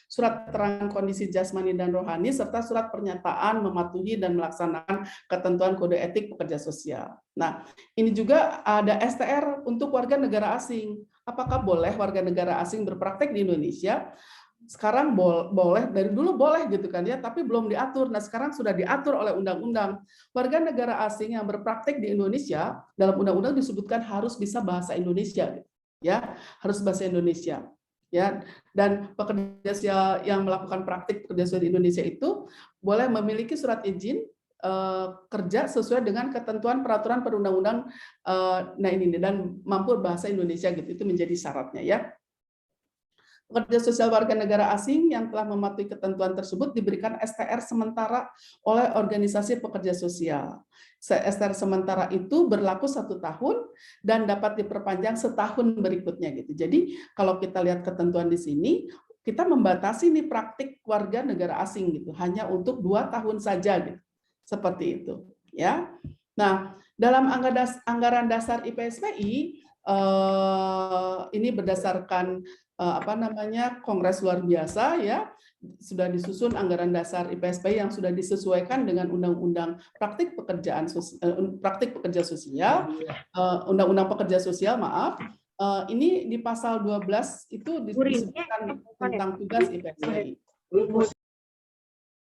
surat keterangan kondisi jasmani dan rohani, serta surat pernyataan mematuhi dan melaksanakan ketentuan kode etik pekerja sosial. Nah, ini juga ada STR untuk warga negara asing. Apakah boleh warga negara asing berpraktek di Indonesia? Sekarang boleh, dari dulu boleh gitu kan ya, tapi belum diatur. Nah, sekarang sudah diatur oleh undang-undang. Warga negara asing yang berpraktek di Indonesia, dalam undang-undang disebutkan harus bisa bahasa Indonesia, gitu. Ya, harus bahasa Indonesia. Ya, dan pekerja sosial yang melakukan praktik pekerja sosial di Indonesia itu boleh memiliki surat izin kerja sesuai dengan ketentuan peraturan perundang-undang, nah ini, dan mampu bahasa Indonesia gitu, itu menjadi syaratnya ya. Pekerja sosial warga negara asing yang telah mematuhi ketentuan tersebut diberikan STR sementara oleh organisasi pekerja sosial. STR sementara itu berlaku 1 tahun dan dapat diperpanjang setahun berikutnya gitu. Jadi kalau kita lihat ketentuan di sini, kita membatasi nih praktik warga negara asing gitu, hanya untuk 2 tahun saja gitu. Seperti itu, ya. Nah, dalam anggaran dasar IPSPI ini berdasarkan Kongres luar biasa ya, sudah disusun anggaran dasar IPSPI yang sudah disesuaikan dengan Undang-Undang Praktik Pekerja Sosial, Undang-Undang Pekerja Sosial, maaf. Ini di pasal 12 itu disebutkan tentang tugas IPSPI.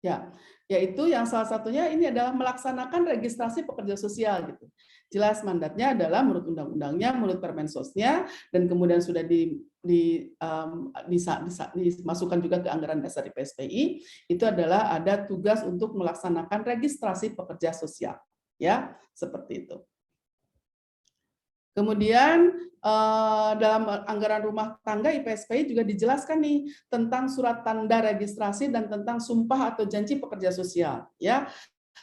Ya, yaitu yang salah satunya ini adalah melaksanakan registrasi pekerja sosial gitu. Jelas mandatnya adalah menurut undang-undangnya, menurut Permensosnya, dan kemudian sudah dimasukkan juga ke anggaran dasar IPSPI, itu adalah ada tugas untuk melaksanakan registrasi pekerja sosial, ya, seperti itu. Kemudian dalam anggaran rumah tangga IPSPI juga dijelaskan nih tentang surat tanda registrasi dan tentang sumpah atau janji pekerja sosial. Ya,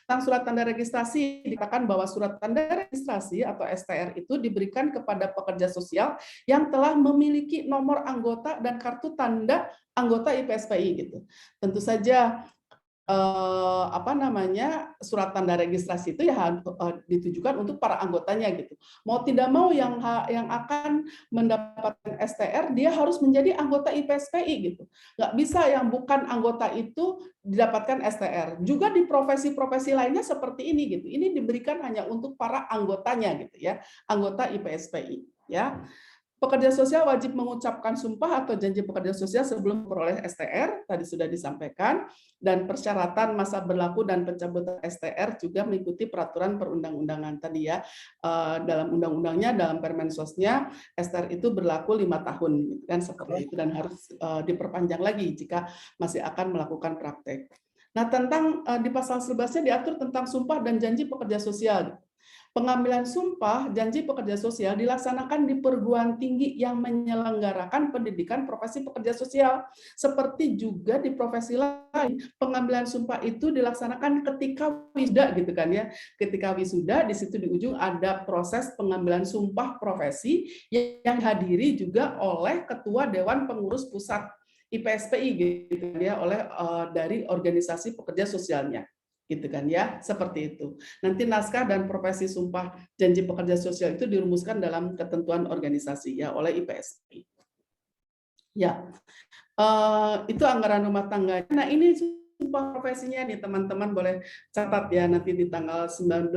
tentang surat tanda registrasi dikatakan bahwa surat tanda registrasi atau STR itu diberikan kepada pekerja sosial yang telah memiliki nomor anggota dan kartu tanda anggota IPSPI gitu. Tentu saja surat tanda registrasi itu ya ditujukan untuk para anggotanya gitu. Mau tidak mau yang akan mendapatkan STR dia harus menjadi anggota IPSPI gitu. Nggak bisa yang bukan anggota itu didapatkan STR. Juga di profesi-profesi lainnya seperti ini gitu. Ini diberikan hanya untuk para anggotanya gitu ya, anggota IPSPI ya. Pekerja sosial wajib mengucapkan sumpah atau janji pekerja sosial sebelum memperoleh STR, tadi sudah disampaikan, dan persyaratan masa berlaku dan pencabutan STR juga mengikuti peraturan perundang-undangan tadi ya. Dalam undang-undangnya, dalam Permensosnya, STR itu berlaku 5 tahun, kan seperti itu, dan harus diperpanjang lagi jika masih akan melakukan praktek. Nah, tentang di pasal 11-nya diatur tentang sumpah dan janji pekerja sosial. Pengambilan sumpah janji pekerja sosial dilaksanakan di perguruan tinggi yang menyelenggarakan pendidikan profesi pekerja sosial. Seperti juga di profesi lain, pengambilan sumpah itu dilaksanakan ketika wisuda gitu kan ya. Ketika wisuda di situ di ujung ada proses pengambilan sumpah profesi yang hadiri juga oleh Ketua Dewan Pengurus Pusat IPSPI gitu ya, oleh dari organisasi pekerja sosialnya gitu kan ya, seperti itu. Nanti naskah dan profesi sumpah janji pekerja sosial itu dirumuskan dalam ketentuan organisasi ya oleh IPSPI. Ya, itu anggaran rumah tangganya. Nah, ini sumpah profesinya nih teman-teman boleh catat ya, nanti di tanggal 19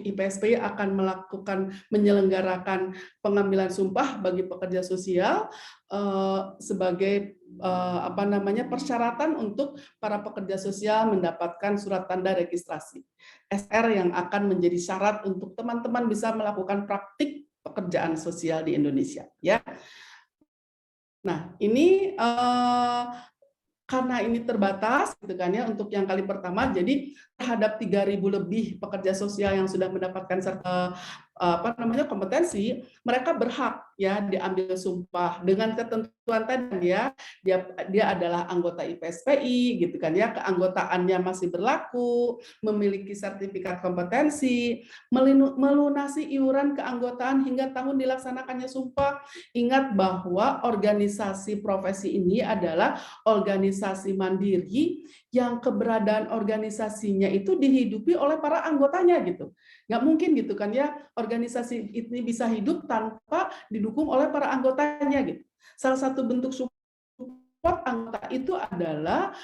IPSPI akan menyelenggarakan pengambilan sumpah bagi pekerja sosial sebagai persyaratan untuk para pekerja sosial mendapatkan surat tanda registrasi SR yang akan menjadi syarat untuk teman-teman bisa melakukan praktik pekerjaan sosial di Indonesia ya. Nah, ini karena ini terbatas gitu kan ya untuk yang kali pertama, jadi terhadap 3.000 lebih pekerja sosial yang sudah mendapatkan kompetensi, mereka berhak ya diambil sumpah dengan ketentuan tadi ya, dia adalah anggota IPSPI gitu kan ya, keanggotaannya masih berlaku, memiliki sertifikat kompetensi, melunasi iuran keanggotaan hingga tahun dilaksanakannya sumpah. Ingat bahwa organisasi profesi ini adalah organisasi mandiri yang keberadaan organisasinya itu dihidupi oleh para anggotanya gitu. Nggak mungkin gitu kan ya, organisasi ini bisa hidup tanpa didukung oleh para anggotanya gitu. Salah satu bentuk support anggota itu adalah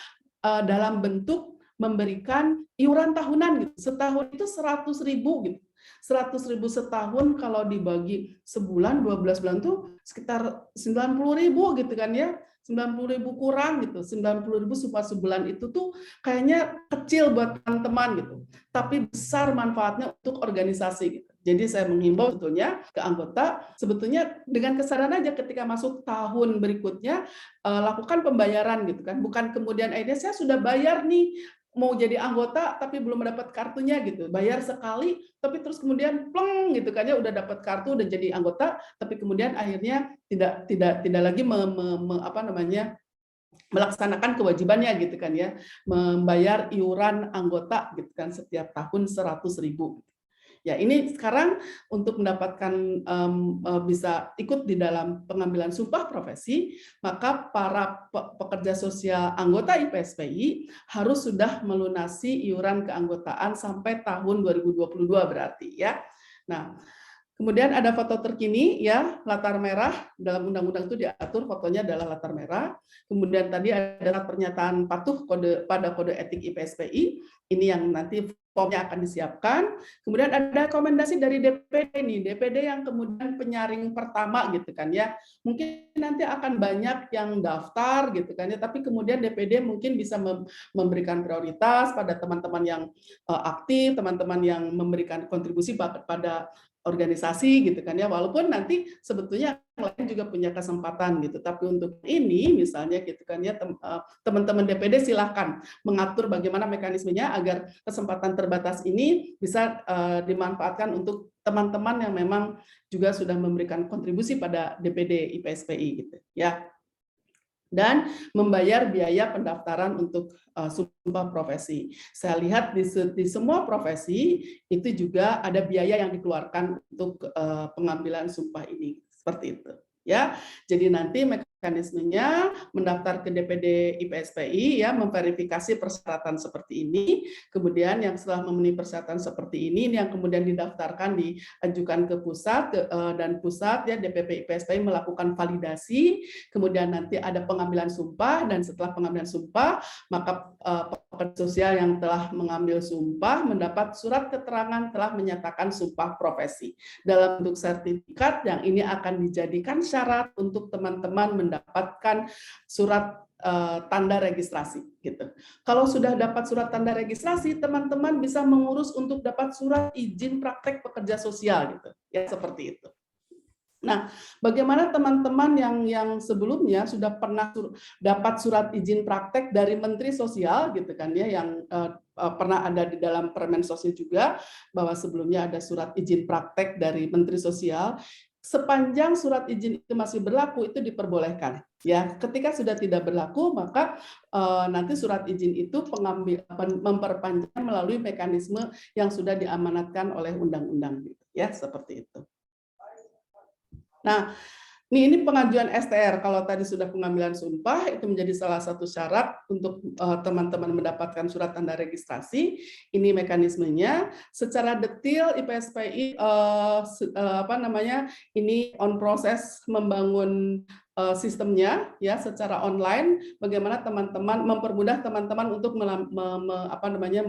dalam bentuk memberikan iuran tahunan gitu. Setahun itu 100.000 gitu. 100.000 setahun kalau dibagi sebulan 12 bulan tuh sekitar 90.000 gitu kan ya. 90.000 kurang gitu. 90.000 supaya sebulan itu tuh kayaknya kecil buat teman-teman gitu. Tapi besar manfaatnya untuk organisasi gitu. Jadi saya menghimbau sebetulnya ke anggota, sebetulnya dengan kesadaran aja ketika masuk tahun berikutnya lakukan pembayaran gitu kan. Bukan kemudian akhirnya saya sudah bayar nih mau jadi anggota tapi belum mendapat kartunya gitu. Bayar sekali tapi terus kemudian pleng gitu kan ya udah dapat kartu udah jadi anggota tapi kemudian akhirnya tidak lagi melaksanakan kewajibannya gitu kan ya, membayar iuran anggota gitu kan setiap tahun 100.000. Ya, ini sekarang untuk mendapatkan bisa ikut di dalam pengambilan sumpah profesi, maka para pekerja sosial anggota IPSPI harus sudah melunasi iuran keanggotaan sampai tahun 2022 berarti ya. Nah, kemudian ada foto terkini ya, latar merah dalam undang-undang itu diatur fotonya adalah latar merah. Kemudian tadi ada pernyataan patuh pada kode etik IPSPI. Ini yang nanti formnya akan disiapkan. Kemudian ada rekomendasi dari DPD nih, DPD yang kemudian penyaring pertama gitu kan ya. Mungkin nanti akan banyak yang daftar gitu kan ya, tapi kemudian DPD mungkin bisa memberikan prioritas pada teman-teman yang aktif, teman-teman yang memberikan kontribusi pada organisasi gitu kan ya, walaupun nanti sebetulnya yang lain juga punya kesempatan gitu, tapi untuk ini misalnya gitu kan ya, teman-teman DPD silahkan mengatur bagaimana mekanismenya agar kesempatan terbatas ini bisa dimanfaatkan untuk teman-teman yang memang juga sudah memberikan kontribusi pada DPD IPSPI gitu ya, dan membayar biaya pendaftaran untuk sumpah profesi. Saya lihat di semua profesi itu juga ada biaya yang dikeluarkan untuk pengambilan sumpah ini, seperti itu. Ya, jadi nanti mekanismenya mendaftar ke DPD IPSPI ya, memverifikasi persyaratan seperti ini, kemudian yang setelah memenuhi persyaratan seperti ini yang kemudian didaftarkan diajukan ke pusat dan pusat ya DPP IPSPI melakukan validasi, kemudian nanti ada pengambilan sumpah dan setelah pengambilan sumpah maka pekerja sosial yang telah mengambil sumpah mendapat surat keterangan telah menyatakan sumpah profesi dalam bentuk sertifikat yang ini akan dijadikan syarat untuk teman-teman mendapatkan surat tanda registrasi gitu. Kalau sudah dapat surat tanda registrasi, teman-teman bisa mengurus untuk dapat surat izin praktek pekerja sosial gitu. Ya seperti itu. Nah, bagaimana teman-teman yang sebelumnya sudah pernah dapat surat izin praktek dari Menteri Sosial gitu kan ya, yang pernah ada di dalam Permen Sosial juga bahwa sebelumnya ada surat izin praktek dari Menteri Sosial, sepanjang surat izin itu masih berlaku itu diperbolehkan ya. Ketika sudah tidak berlaku maka nanti surat izin itu memperpanjang melalui mekanisme yang sudah diamanatkan oleh undang-undang gitu ya, seperti itu. Nah, ini pengajuan STR. Kalau tadi sudah pengambilan sumpah, itu menjadi salah satu syarat untuk teman-teman mendapatkan surat tanda registrasi. Ini mekanismenya. Secara detail IPSPI ini on proses membangun sistemnya ya secara online, bagaimana teman-teman mempermudah teman-teman untuk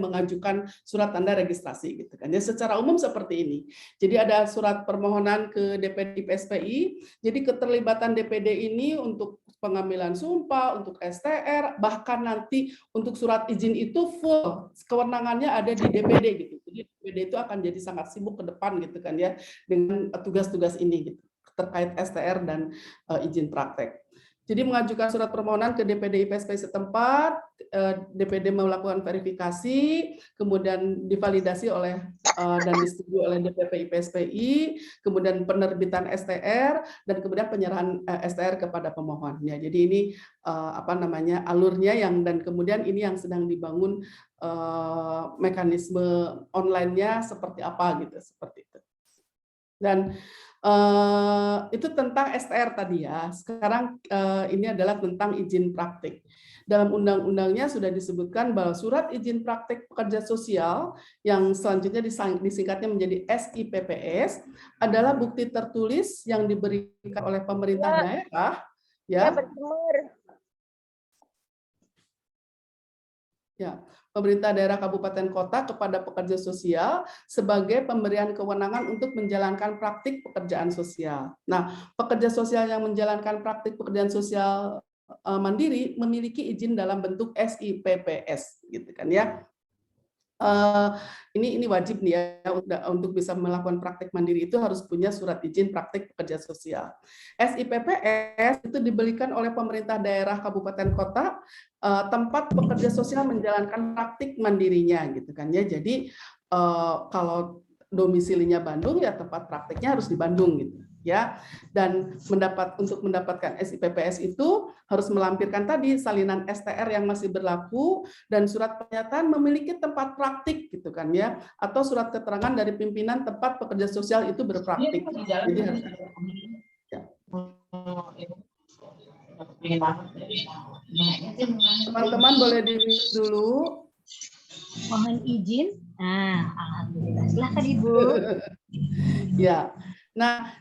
mengajukan surat tanda registrasi gitu kan ya, secara umum seperti ini. Jadi ada surat permohonan ke DPD IPSPI, jadi keterlibatan DPD ini untuk pengambilan sumpah, untuk STR, bahkan nanti untuk surat izin itu full kewenangannya ada di DPD gitu. Jadi DPD itu akan jadi sangat sibuk ke depan gitu kan ya dengan tugas-tugas ini gitu, terkait STR dan izin praktek. Jadi mengajukan surat permohonan ke DPD IPSPI setempat, DPD melakukan verifikasi, kemudian divalidasi oleh dan disetujui oleh DPP IPSPI, kemudian penerbitan STR dan kemudian penyerahan STR kepada pemohon. Ya, jadi ini alurnya dan kemudian ini yang sedang dibangun mekanisme online-nya seperti apa gitu, seperti itu. Dan itu tentang STR tadi ya. Sekarang ini adalah tentang izin praktik. Dalam undang-undangnya sudah disebutkan bahwa surat izin praktik pekerja sosial yang selanjutnya disingkatnya menjadi SIPPS adalah bukti tertulis yang diberikan oleh pemerintah daerah ya. Ya, pemerintah daerah kabupaten kota kepada pekerja sosial sebagai pemberian kewenangan untuk menjalankan praktik pekerjaan sosial. Nah, pekerja sosial yang menjalankan praktik pekerjaan sosial mandiri memiliki izin dalam bentuk SIPPS, gitu kan ya. Ini wajib nih ya untuk bisa melakukan praktik mandiri itu harus punya surat izin praktik pekerja sosial. SIPPS itu diberikan oleh pemerintah daerah kabupaten kota tempat pekerja sosial menjalankan praktik mandirinya gitu kan ya. Jadi kalau domisilinya Bandung ya tempat praktiknya harus di Bandung gitu ya. Dan untuk mendapatkan SIPPS itu harus melampirkan tadi salinan STR yang masih berlaku dan surat pernyataan memiliki tempat praktik gitu kan ya, atau surat keterangan dari pimpinan tempat pekerja sosial itu berpraktik. Jadi harus ya. Teman-teman boleh di-mute dulu. Mohon izin. Nah, alhamdulillah. Silahkan Ibu. Ya. Nah,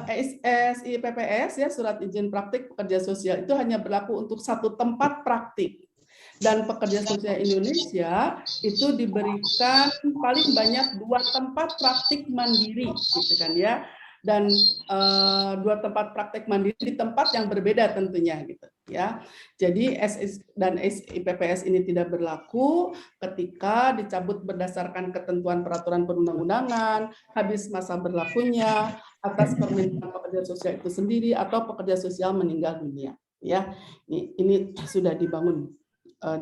SIPPS ya, surat izin praktik pekerja sosial itu hanya berlaku untuk satu tempat praktik. Dan pekerja sosial Indonesia itu diberikan paling banyak 2 tempat praktik mandiri, gitu kan ya. Dan 2 tempat praktik mandiri di tempat yang berbeda tentunya, gitu ya. Jadi SIPPS ini tidak berlaku ketika dicabut berdasarkan ketentuan peraturan perundang-undangan, habis masa berlakunya, atas permintaan pekerja sosial itu sendiri atau pekerja sosial meninggal dunia. Ya, ini sudah dibangun.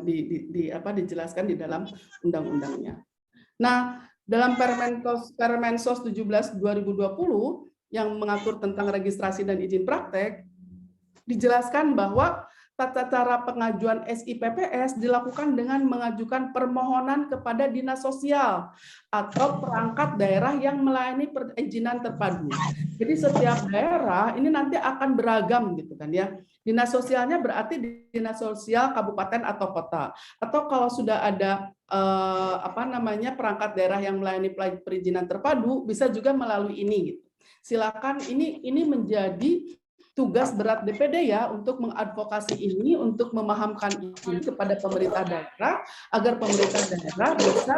Dijelaskan di dalam undang-undangnya. Nah, dalam Permensos 17/2020 yang mengatur tentang registrasi dan izin praktek, dijelaskan bahwa tata cara pengajuan SIPPS dilakukan dengan mengajukan permohonan kepada dinas sosial atau perangkat daerah yang melayani perizinan terpadu. Jadi setiap daerah ini nanti akan beragam gitu kan ya. Dinas sosialnya berarti dinas sosial kabupaten atau kota. Atau kalau sudah ada perangkat daerah yang melayani perizinan terpadu bisa juga melalui ini gitu. Silakan ini menjadi tugas berat DPD ya untuk mengadvokasi ini, untuk memahamkan ini kepada pemerintah daerah agar pemerintah daerah bisa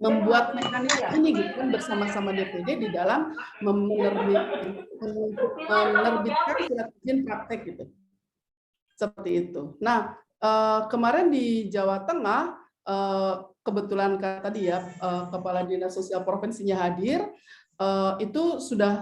membuat mekanisme ini gitu kan bersama-sama DPD di dalam menerbitkan surat izin praktek gitu. Seperti itu. Nah, kemarin di Jawa Tengah kebetulan tadi ya Kepala Dinas Sosial Provinsinya hadir, itu sudah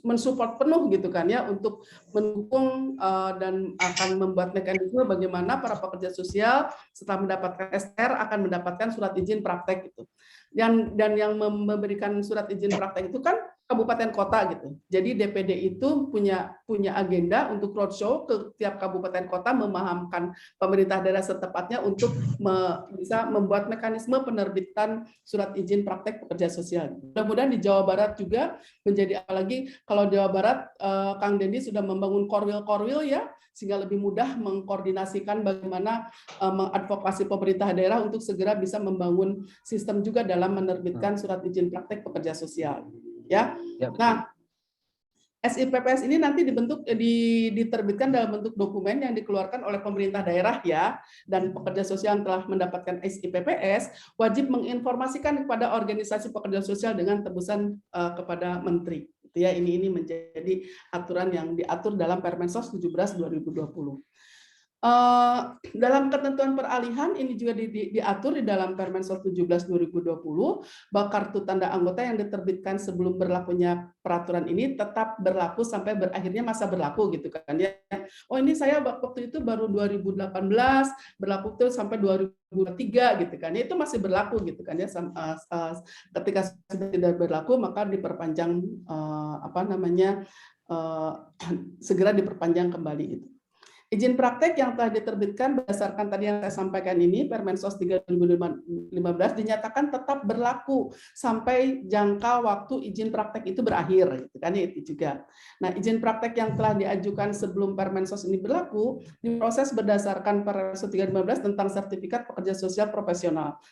mensupport penuh gitu kan ya untuk mendukung dan akan membuat mekanisme bagaimana para pekerja sosial setelah mendapatkan STR akan mendapatkan surat izin praktek gitu. Dan yang memberikan surat izin praktek itu kan kabupaten kota gitu. Jadi DPD itu punya agenda untuk roadshow ke tiap kabupaten kota memahamkan pemerintah daerah setepatnya untuk bisa membuat mekanisme penerbitan surat izin praktek pekerja sosial. Mudah-mudahan di Jawa Barat juga menjadi, apalagi kalau Jawa Barat Kang Dendi sudah membangun korwil ya, sehingga lebih mudah mengkoordinasikan bagaimana mengadvokasi pemerintah daerah untuk segera bisa membangun sistem juga dalam menerbitkan surat izin praktek pekerja sosial. Ya. Nah, SIPPS ini nanti diterbitkan dalam bentuk dokumen yang dikeluarkan oleh pemerintah daerah ya, dan pekerja sosial yang telah mendapatkan SIPPS wajib menginformasikan kepada organisasi pekerja sosial dengan tebusan kepada menteri. Itu ya, ini menjadi aturan yang diatur dalam Permensos 17/2020. Dalam ketentuan peralihan ini juga diatur di dalam Permensos 17/2020 bahwa kartu tanda anggota yang diterbitkan sebelum berlakunya peraturan ini tetap berlaku sampai berakhirnya masa berlaku gitu kan ya. Oh ini saya waktu itu baru 2018 berlaku itu sampai 2023 gitu kan ya, itu masih berlaku gitu kan ya. Ketika sudah tidak berlaku maka diperpanjang segera diperpanjang kembali itu. Izin praktek yang telah diterbitkan berdasarkan tadi yang saya sampaikan ini, Permensos 3/2015 dinyatakan tetap berlaku sampai jangka waktu izin praktek itu berakhir, gitu kan itu juga. Nah, izin praktek yang telah diajukan sebelum Permensos ini berlaku diproses berdasarkan Permensos 3/2015 tentang sertifikat pekerja sosial profesional.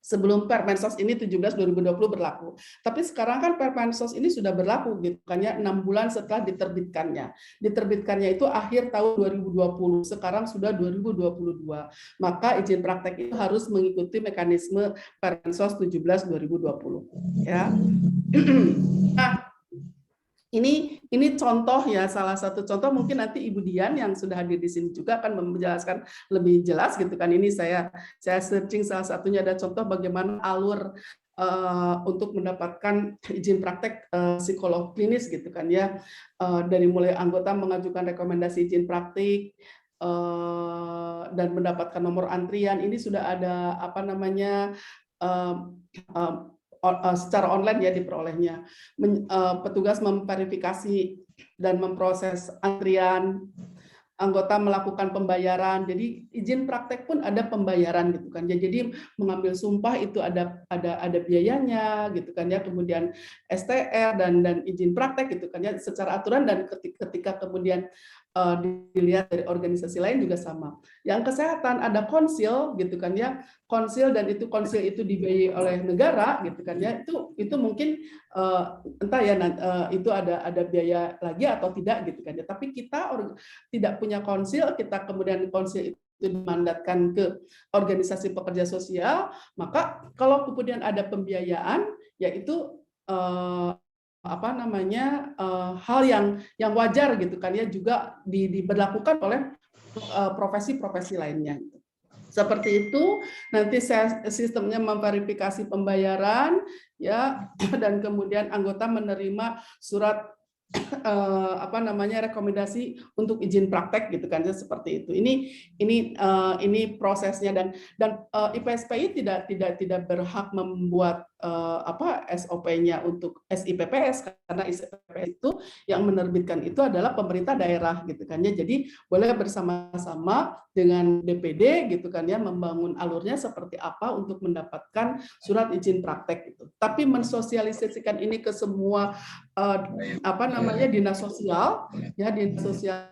sebelum Permensos ini 17/2020 berlaku. Tapi sekarang kan Permensos ini sudah berlaku gitu kan ya, 6 bulan setelah diterbitkannya. Diterbitkannya itu akhir tahun 2020, sekarang sudah 2022. Maka izin praktek itu harus mengikuti mekanisme Permensos 17/2020 ya. Nah, ini contoh ya, salah satu contoh, mungkin nanti Ibu Dian yang sudah hadir di sini juga akan menjelaskan lebih jelas gitu kan. Ini saya searching, salah satunya ada contoh bagaimana alur untuk mendapatkan izin praktek psikolog klinis gitu kan ya, dari mulai anggota mengajukan rekomendasi izin praktik dan mendapatkan nomor antrian. Ini sudah ada apa namanya, secara online ya diperolehnya. Petugas memverifikasi dan memproses antrian, anggota melakukan pembayaran. Jadi izin praktek pun ada pembayaran gitu kan. Jadi mengambil sumpah itu ada biayanya gitu kan ya. Kemudian STR dan izin praktek gitu kan ya secara aturan, dan ketika kemudian dilihat dari organisasi lain juga sama. Yang kesehatan ada konsil gitu kan ya, konsil, dan itu konsil itu dibiayai oleh negara gitu kan ya, itu mungkin entah ya itu ada biaya lagi atau tidak gitu kan ya. Tapi kita tidak punya konsil, kita kemudian konsil itu dimandatkan ke organisasi pekerja sosial, maka kalau kemudian ada pembiayaan, yaitu apa namanya, hal yang wajar gitu kan ya, juga diberlakukan oleh profesi-profesi lainnya. Seperti itu, nanti sistemnya memverifikasi pembayaran ya, dan kemudian anggota menerima surat apa namanya, rekomendasi untuk izin praktek gitu kan ya, seperti itu. Ini prosesnya, dan IPSPI tidak berhak membuat apa SOP-nya untuk SIPPS, karena SIPPS itu yang menerbitkan itu adalah pemerintah daerah gitu kan ya. Jadi boleh bersama-sama dengan DPD gitu kan ya, membangun alurnya seperti apa untuk mendapatkan surat izin praktek itu. Tapi mensosialisasikan ini ke semua apa namanya, dinas sosial ya, dinas sosial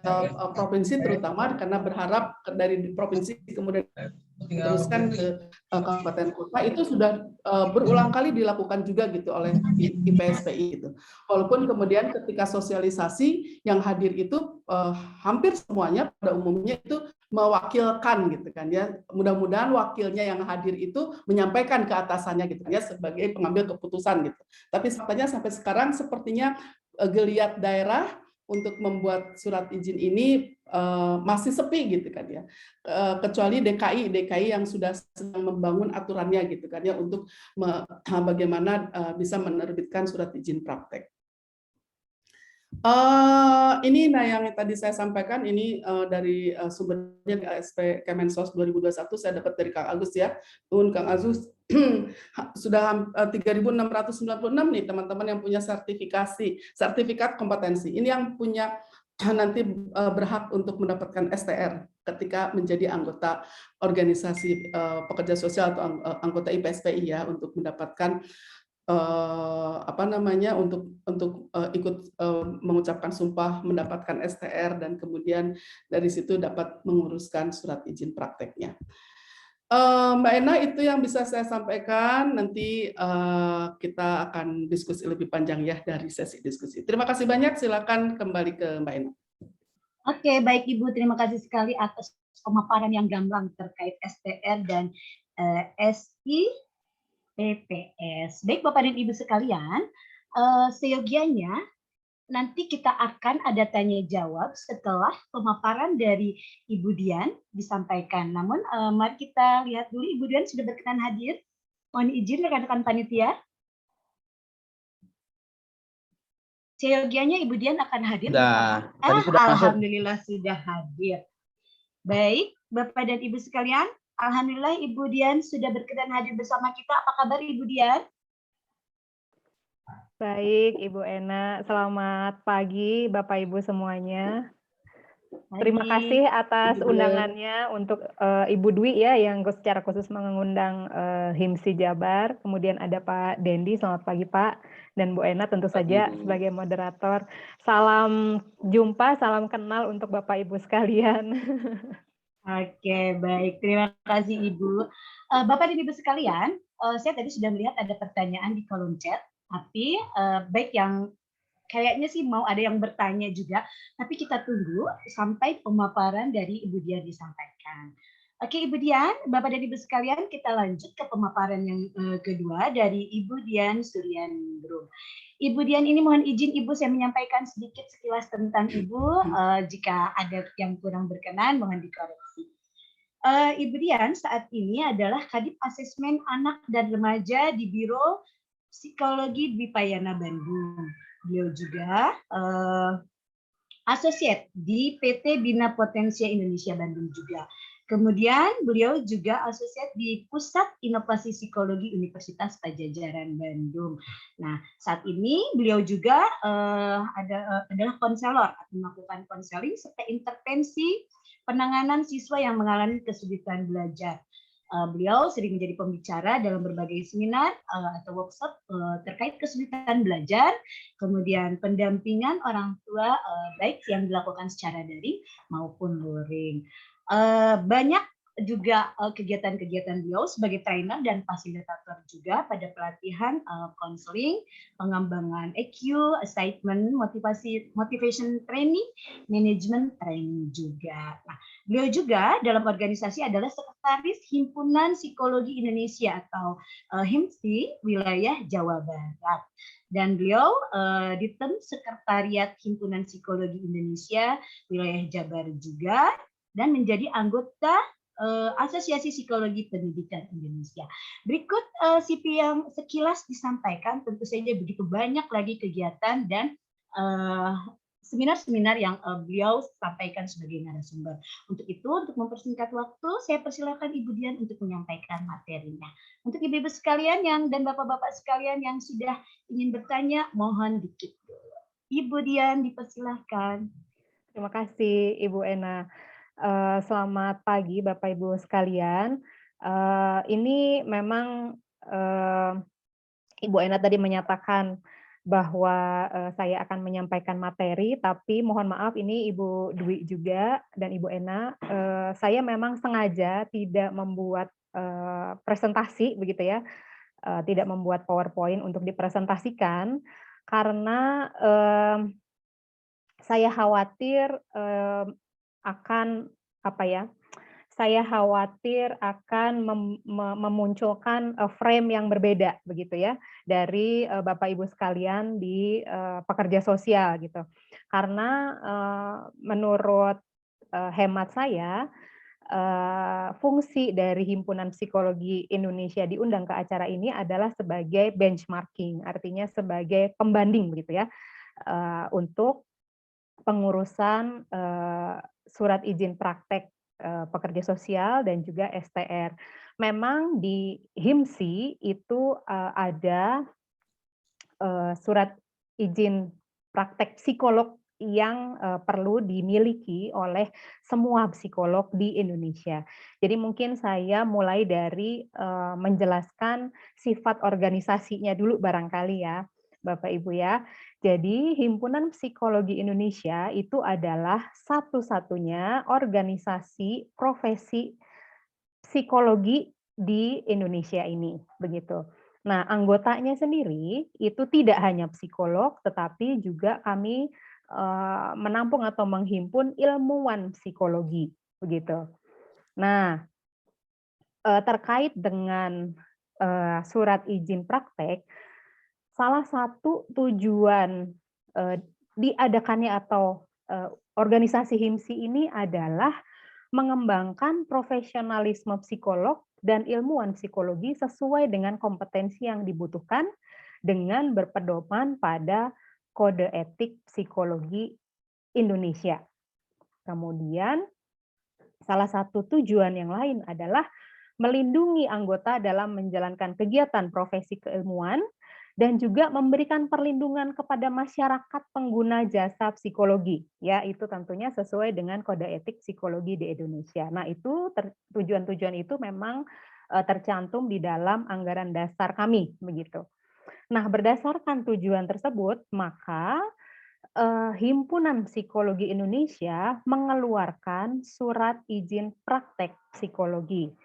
provinsi terutama, karena berharap dari provinsi kemudian teruskan ke kabupaten kota, itu sudah berulang kali dilakukan juga gitu oleh IPSPI itu. Walaupun kemudian ketika sosialisasi yang hadir itu hampir semuanya pada umumnya itu mewakilkan gitu kan ya. Mudah-mudahan wakilnya yang hadir itu menyampaikan ke atasannya gitu ya, sebagai pengambil keputusan gitu. Tapi faktanya sampai sekarang sepertinya geliat daerah untuk membuat surat izin ini masih sepi gitu kan ya, kecuali DKI yang sudah sedang membangun aturannya gitu kan ya, untuk bagaimana bisa menerbitkan surat izin praktek. Ini yang tadi saya sampaikan, ini dari sumbernya ASP Kemensos 2021, saya dapat dari Kang Agus ya. Kang Agus, sudah 3.696 nih teman-teman yang punya sertifikat kompetensi. Ini yang punya nanti berhak untuk mendapatkan STR ketika menjadi anggota organisasi pekerja sosial atau anggota IPSPI ya, untuk mendapatkan apa namanya, untuk ikut mengucapkan sumpah, mendapatkan STR, dan kemudian dari situ dapat menguruskan surat izin prakteknya. Mbak Ena, itu yang bisa saya sampaikan. Nanti kita akan diskusi lebih panjang ya dari sesi diskusi. Terima kasih banyak. Silakan kembali ke Mbak Ena. Oke, baik Ibu. Terima kasih sekali atas pemaparan yang gamblang terkait STR dan SIPPS. Baik Bapak dan Ibu sekalian, seyogianya nanti kita akan ada tanya jawab setelah pemaparan dari Ibu Dian disampaikan. Namun mari kita lihat dulu, Ibu Dian sudah berkenan hadir. Mohon izin rekan-rekan panitia. Seyogianya Ibu Dian akan hadir. Alhamdulillah sudah hadir. Baik, Bapak dan Ibu sekalian, alhamdulillah Ibu Dian sudah berkenan hadir bersama kita. Apa kabar Ibu Dian? Baik, Ibu Ena. Selamat pagi, Bapak Ibu semuanya. Terima kasih atas undangannya untuk Ibu Dwi ya, yang secara khusus mengundang HIMSI Jabar. Kemudian ada Pak Dendi, selamat pagi Pak. Dan Bu Ena tentu saja sebagai moderator. Salam jumpa, salam kenal untuk Bapak Ibu sekalian. Oke, baik. Terima kasih Ibu. Bapak dan Ibu sekalian, saya tadi sudah melihat ada pertanyaan di kolom chat, tapi baik yang kayaknya sih mau ada yang bertanya juga, tapi kita tunggu sampai pemaparan dari Ibu Dian disampaikan. Oke, Ibu Dian, Bapak dan Ibu sekalian, kita lanjut ke pemaparan yang kedua dari Ibu Dian Suryandrum. Ibu Dian ini mohon izin Ibu saya menyampaikan sedikit sekilas tentang Ibu. Jika ada yang kurang berkenan, mohon dikoreksi. Ibu Dian saat ini adalah Kadip Asesmen Anak dan Remaja di Biro Psikologi Dwipayana Bandung. Beliau juga asosiat di PT Bina Potensia Indonesia Bandung juga. Kemudian beliau juga asosiat di Pusat Inovasi Psikologi Universitas Pajajaran Bandung. Nah, saat ini beliau juga adalah konselor atau melakukan konseling serta intervensi penanganan siswa yang mengalami kesulitan belajar. Beliau sering menjadi pembicara dalam berbagai seminar atau workshop terkait kesulitan belajar, kemudian pendampingan orang tua baik yang dilakukan secara daring maupun luring. Banyak juga kegiatan-kegiatan beliau sebagai trainer dan fasilitator juga pada pelatihan konseling, pengembangan EQ, assignment, motivation training, management training juga. Nah, beliau juga dalam organisasi adalah sekretaris Himpunan Psikologi Indonesia atau HIMSI wilayah Jawa Barat. Dan beliau di tim sekretariat Himpunan Psikologi Indonesia wilayah Jabar juga dan menjadi anggota Asosiasi Psikologi Pendidikan Indonesia. Berikut CV yang sekilas disampaikan, tentu saja begitu banyak lagi kegiatan dan seminar-seminar yang beliau sampaikan sebagai narasumber. Untuk itu, untuk mempersingkat waktu, saya persilakan Ibu Dian untuk menyampaikan materinya. Untuk Ibu-ibu sekalian dan Bapak-bapak sekalian yang sudah ingin bertanya, mohon dikit dulu. Ibu Dian, dipersilahkan. Terima kasih Ibu Ena. Selamat pagi Bapak Ibu sekalian. Ini memang Ibu Ena tadi menyatakan bahwa saya akan menyampaikan materi, tapi mohon maaf ini Ibu Dwi juga dan Ibu Ena, saya memang sengaja tidak membuat presentasi begitu ya, tidak membuat PowerPoint untuk dipresentasikan karena saya khawatir akan apa ya? Saya khawatir akan memunculkan frame yang berbeda begitu ya dari Bapak Ibu sekalian di pekerja sosial gitu. Karena menurut hemat saya fungsi dari Himpunan Psikologi Indonesia diundang ke acara ini adalah sebagai benchmarking, artinya sebagai pembanding begitu ya untuk pengurusan surat izin praktek pekerja sosial dan juga STR. Memang di HIMSI itu ada surat izin praktek psikolog yang perlu dimiliki oleh semua psikolog di Indonesia. Jadi mungkin saya mulai dari menjelaskan sifat organisasinya dulu barangkali ya, Bapak Ibu ya. Jadi Himpunan Psikologi Indonesia itu adalah satu-satunya organisasi profesi psikologi di Indonesia ini, begitu. Nah, anggotanya sendiri itu tidak hanya psikolog, tetapi juga kami menampung atau menghimpun ilmuwan psikologi, begitu. Nah, terkait dengan surat izin praktek, salah satu tujuan diadakannya atau organisasi HIMSI ini adalah mengembangkan profesionalisme psikolog dan ilmuwan psikologi sesuai dengan kompetensi yang dibutuhkan dengan berpedoman pada Kode Etik Psikologi Indonesia. Kemudian, salah satu tujuan yang lain adalah melindungi anggota dalam menjalankan kegiatan profesi keilmuan dan juga memberikan perlindungan kepada masyarakat pengguna jasa psikologi, ya itu tentunya sesuai dengan Kode Etik Psikologi di Indonesia. Nah itu tujuan-tujuan itu memang tercantum di dalam anggaran dasar kami, begitu. Nah berdasarkan tujuan tersebut, maka Himpunan Psikologi Indonesia mengeluarkan surat izin praktek psikologi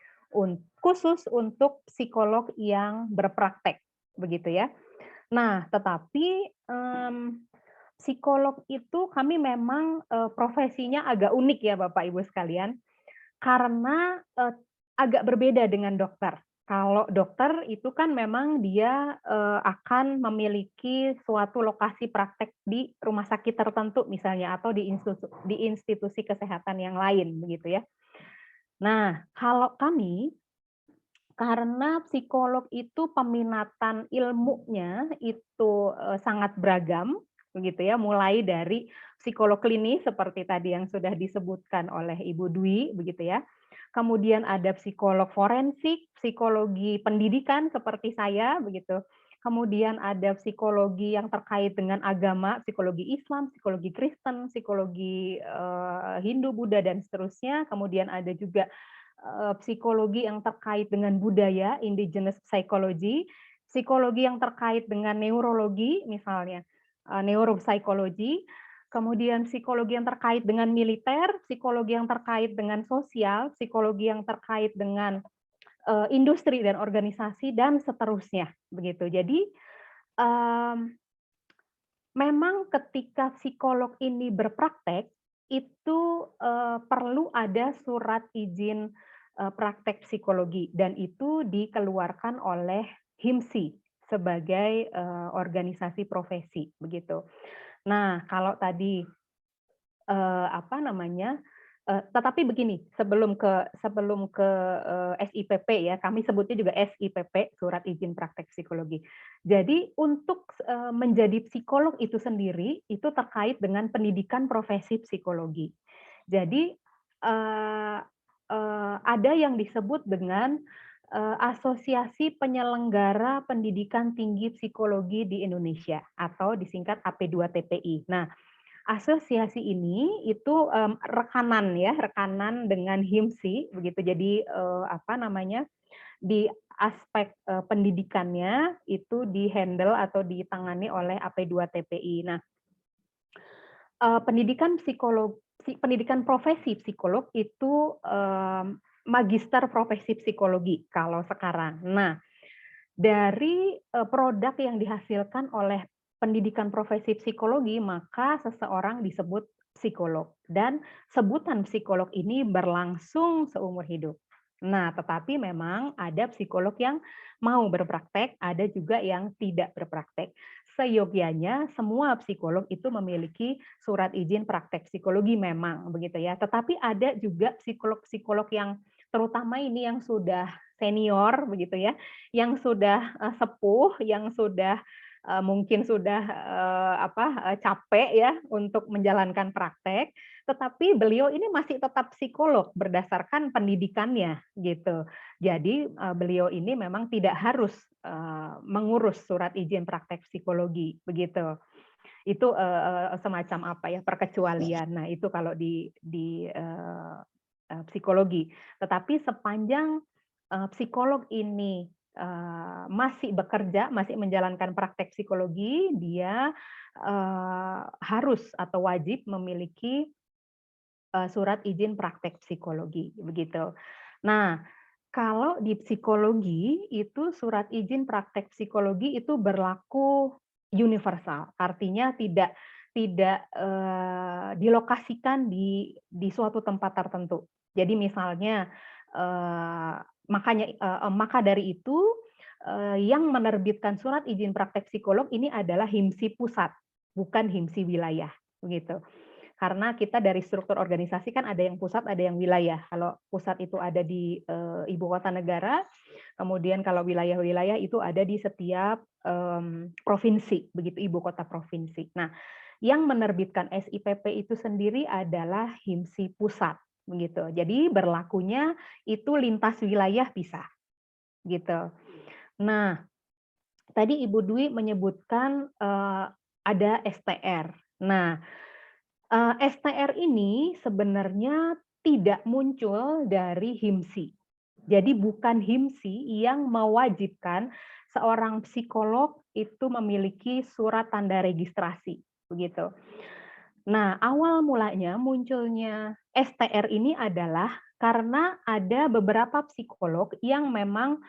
khusus untuk psikolog yang berpraktek, begitu ya. Nah, tetapi psikolog itu kami memang profesinya agak unik ya Bapak Ibu sekalian, karena agak berbeda dengan dokter. Kalau dokter itu kan memang dia akan memiliki suatu lokasi praktek di rumah sakit tertentu misalnya, atau di institusi kesehatan yang lain begitu ya. Nah, kalau kami, karena psikolog itu peminatan ilmunya itu sangat beragam begitu ya, mulai dari psikolog klinis seperti tadi yang sudah disebutkan oleh Ibu Dwi begitu ya. Kemudian ada psikolog forensik, psikologi pendidikan seperti saya begitu. Kemudian ada psikologi yang terkait dengan agama, psikologi Islam, psikologi Kristen, psikologi Hindu, Buddha dan seterusnya. Kemudian ada juga psikologi yang terkait dengan budaya, indigenous psychology, psikologi yang terkait dengan neurologi misalnya, neuropsikologi, kemudian psikologi yang terkait dengan militer, psikologi yang terkait dengan sosial, psikologi yang terkait dengan industri dan organisasi dan seterusnya begitu. Jadi memang ketika psikolog ini berpraktek itu perlu ada surat izin praktek psikologi dan itu dikeluarkan oleh HIMSI sebagai organisasi profesi begitu. Nah, kalau tadi tetapi begini, sebelum ke SIPP ya, kami sebutnya juga SIPP, Surat Izin Praktek Psikologi. Jadi untuk menjadi psikolog itu sendiri itu terkait dengan pendidikan profesi psikologi. Jadi ada yang disebut dengan Asosiasi Penyelenggara Pendidikan Tinggi Psikologi di Indonesia atau disingkat AP2TPI. Nah, asosiasi ini itu rekanan dengan HIMSI begitu. Jadi di aspek pendidikannya itu dihandle atau ditangani oleh AP2TPI. Nah, pendidikan profesi psikolog itu magister profesi psikologi kalau sekarang. Nah, dari produk yang dihasilkan oleh pendidikan profesi psikologi, maka seseorang disebut psikolog. Dan sebutan psikolog ini berlangsung seumur hidup. Nah, tetapi memang ada psikolog yang mau berpraktek, ada juga yang tidak berpraktek. Seyogyanya semua psikolog itu memiliki surat izin praktek psikologi memang begitu ya. Tetapi ada juga psikolog-psikolog yang terutama ini yang sudah senior begitu ya, yang sudah sepuh, yang sudah mungkin sudah capek ya untuk menjalankan praktek, tetapi beliau ini masih tetap psikolog berdasarkan pendidikannya gitu. Jadi beliau ini memang tidak harus mengurus surat izin praktek psikologi begitu. Itu semacam perkecualian. Nah, itu kalau di psikologi. Tetapi sepanjang psikolog ini masih bekerja, masih menjalankan praktek psikologi, dia harus atau wajib memiliki surat izin praktek psikologi, begitu. Nah, kalau di psikologi itu surat izin praktek psikologi itu berlaku universal, artinya tidak dilokasikan di suatu tempat tertentu. Jadi misalnya maka dari itu yang menerbitkan surat izin praktek psikolog ini adalah HIMSI pusat, bukan HIMSI wilayah, begitu. Karena kita dari struktur organisasi kan ada yang pusat, ada yang wilayah. Kalau pusat itu ada di ibu kota negara, kemudian kalau wilayah-wilayah itu ada di setiap provinsi, begitu ibu kota provinsi. Nah, yang menerbitkan SIPP itu sendiri adalah HIMSI pusat, begitu. Jadi berlakunya itu lintas wilayah bisa, gitu. Nah, tadi Ibu Dwi menyebutkan ada STR. Nah, STR ini sebenarnya tidak muncul dari HIMSI. Jadi bukan HIMSI yang mewajibkan seorang psikolog itu memiliki surat tanda registrasi, begitu. Nah, awal mulanya munculnya STR ini adalah karena ada beberapa psikolog yang memang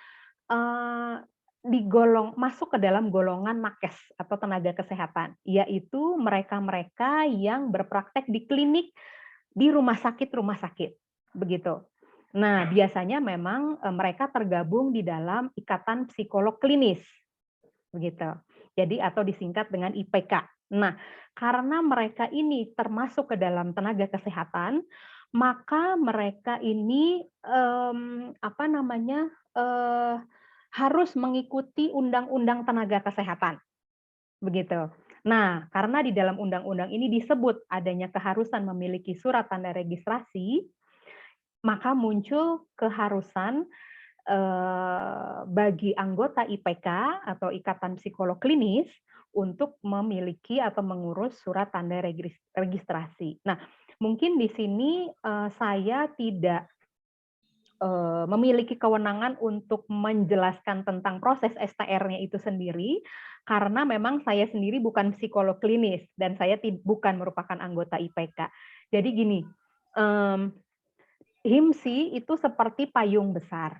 masuk ke dalam golongan nakes atau tenaga kesehatan, yaitu mereka-mereka yang berpraktek di klinik di rumah sakit, begitu. Nah, biasanya memang mereka tergabung di dalam ikatan psikolog klinis, begitu. Jadi atau disingkat dengan IPK. Nah, karena mereka ini termasuk ke dalam tenaga kesehatan, maka mereka ini harus mengikuti undang-undang tenaga kesehatan, begitu. Nah, karena di dalam undang-undang ini disebut adanya keharusan memiliki surat tanda registrasi, maka muncul keharusan bagi anggota IPK atau Ikatan Psikolog Klinis untuk memiliki atau mengurus surat tanda registrasi. Nah, mungkin di sini saya tidak memiliki kewenangan untuk menjelaskan tentang proses STR-nya itu sendiri, karena memang saya sendiri bukan psikolog klinis dan saya bukan merupakan anggota IPK. Jadi gini, HIMSI itu seperti payung besar.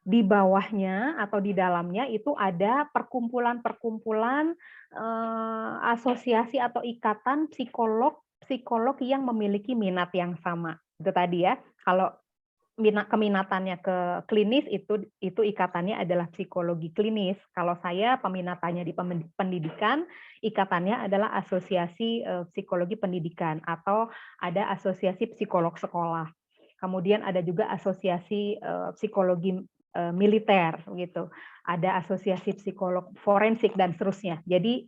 Di bawahnya atau di dalamnya itu ada perkumpulan-perkumpulan asosiasi atau ikatan psikolog yang memiliki minat yang sama. Itu tadi ya. Kalau keminatannya ke klinis itu ikatannya adalah psikologi klinis. Kalau saya peminatannya di pendidikan, ikatannya adalah asosiasi psikologi pendidikan atau ada asosiasi psikolog sekolah. Kemudian ada juga asosiasi psikologi militer gitu. Ada asosiasi psikolog forensik dan seterusnya. Jadi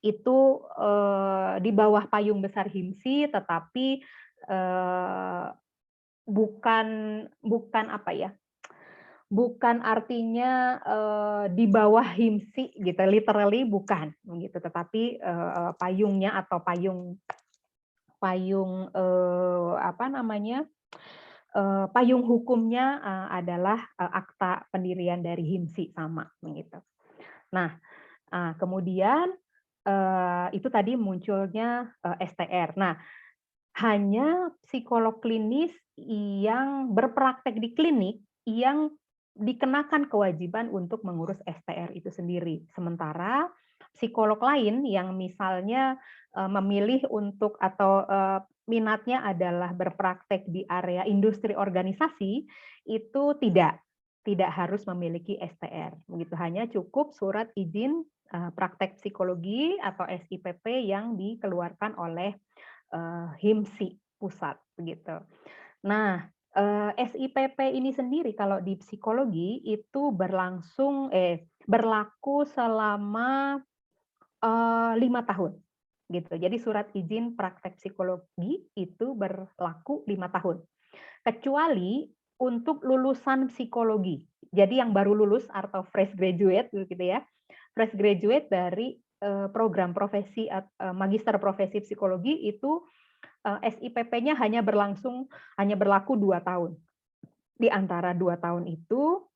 itu di bawah payung besar HIMSI, tetapi bukan artinya di bawah HIMSI gitu, literally bukan gitu, tetapi payungnya atau payung payung hukumnya adalah akta pendirian dari HIMSI sama gitu. Nah, kemudian itu tadi munculnya STR. Nah, hanya psikolog klinis yang berpraktek di klinik yang dikenakan kewajiban untuk mengurus STR itu sendiri. Sementara psikolog lain yang misalnya memilih untuk atau minatnya adalah berpraktek di area industri organisasi, itu tidak harus memiliki STR. Begitu, hanya cukup surat izin praktek psikologi atau SIPP yang dikeluarkan oleh HIMSI pusat begitu. Nah, SIPP ini sendiri kalau di psikologi itu berlaku selama 5 tahun gitu. Jadi surat izin praktek psikologi itu berlaku 5 tahun. Kecuali untuk lulusan psikologi. Jadi yang baru lulus atau fresh graduate gitu ya. Fresh graduate dari program profesi magister profesi psikologi itu SIPP-nya hanya berlaku 2 tahun. Di antara 2 tahun itu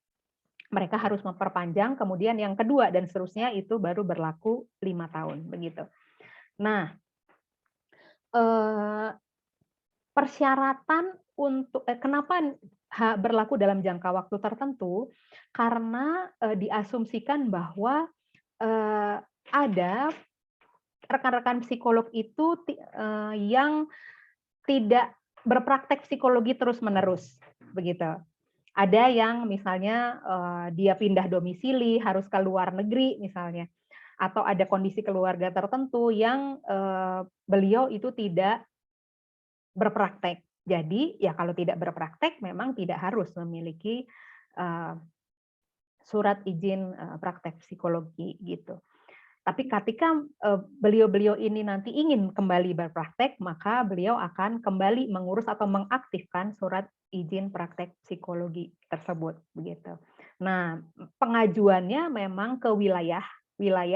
mereka harus memperpanjang, kemudian yang kedua dan seterusnya itu baru berlaku 5 tahun begitu. Nah, persyaratan untuk kenapa berlaku dalam jangka waktu tertentu, karena diasumsikan bahwa ada rekan-rekan psikolog itu yang tidak berpraktek psikologi terus-menerus, begitu. Ada yang misalnya dia pindah domisili, harus ke luar negeri misalnya, atau ada kondisi keluarga tertentu yang beliau itu tidak berpraktek. Jadi ya kalau tidak berpraktek memang tidak harus memiliki surat izin praktek psikologi gitu. Tapi ketika beliau-beliau ini nanti ingin kembali berpraktek, maka beliau akan kembali mengurus atau mengaktifkan surat izin praktek psikologi tersebut begitu. Nah, pengajuannya memang ke wilayah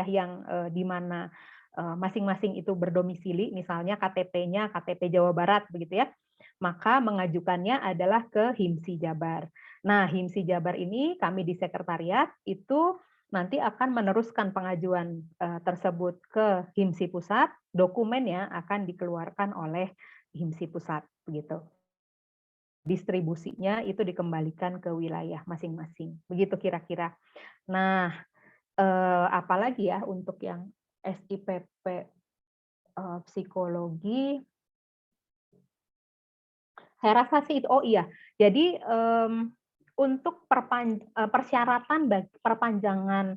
yang di mana masing-masing itu berdomisili, misalnya KTP-nya KTP Jawa Barat begitu ya. Maka mengajukannya adalah ke HIMSI Jabar. Nah, HIMSI Jabar ini kami di sekretariat itu nanti akan meneruskan pengajuan tersebut ke HIMSI pusat, dokumennya akan dikeluarkan oleh HIMSI pusat, begitu. Distribusinya itu dikembalikan ke wilayah masing-masing, begitu kira-kira. Nah, apalagi ya untuk yang SIPP psikologi, saya rasa sih itu, oh iya, jadi untuk persyaratan perpanjangan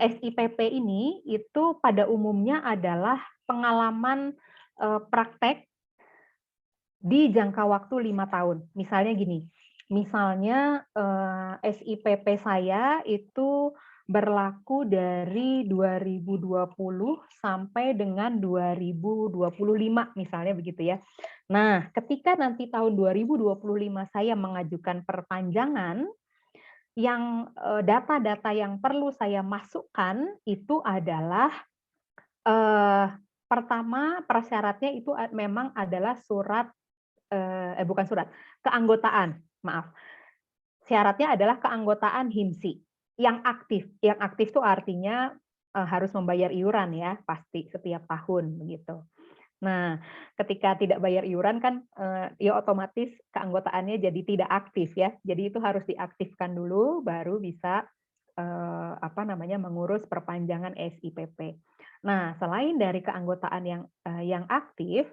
SIPP ini itu pada umumnya adalah pengalaman praktek di jangka waktu 5 tahun. Misalnya gini, misalnya SIPP saya itu berlaku dari 2020 sampai dengan 2025 misalnya begitu ya. Nah, ketika nanti tahun 2025 saya mengajukan perpanjangan, yang data-data yang perlu saya masukkan itu adalah pertama persyaratnya itu memang adalah bukan surat, keanggotaan, maaf. Syaratnya adalah keanggotaan HIMSI yang aktif. Yang aktif itu artinya harus membayar iuran ya, pasti setiap tahun begitu. Nah, ketika tidak bayar iuran kan ya otomatis keanggotaannya jadi tidak aktif ya. Jadi itu harus diaktifkan dulu baru bisa mengurus perpanjangan SIPP. Nah, selain dari keanggotaan yang aktif,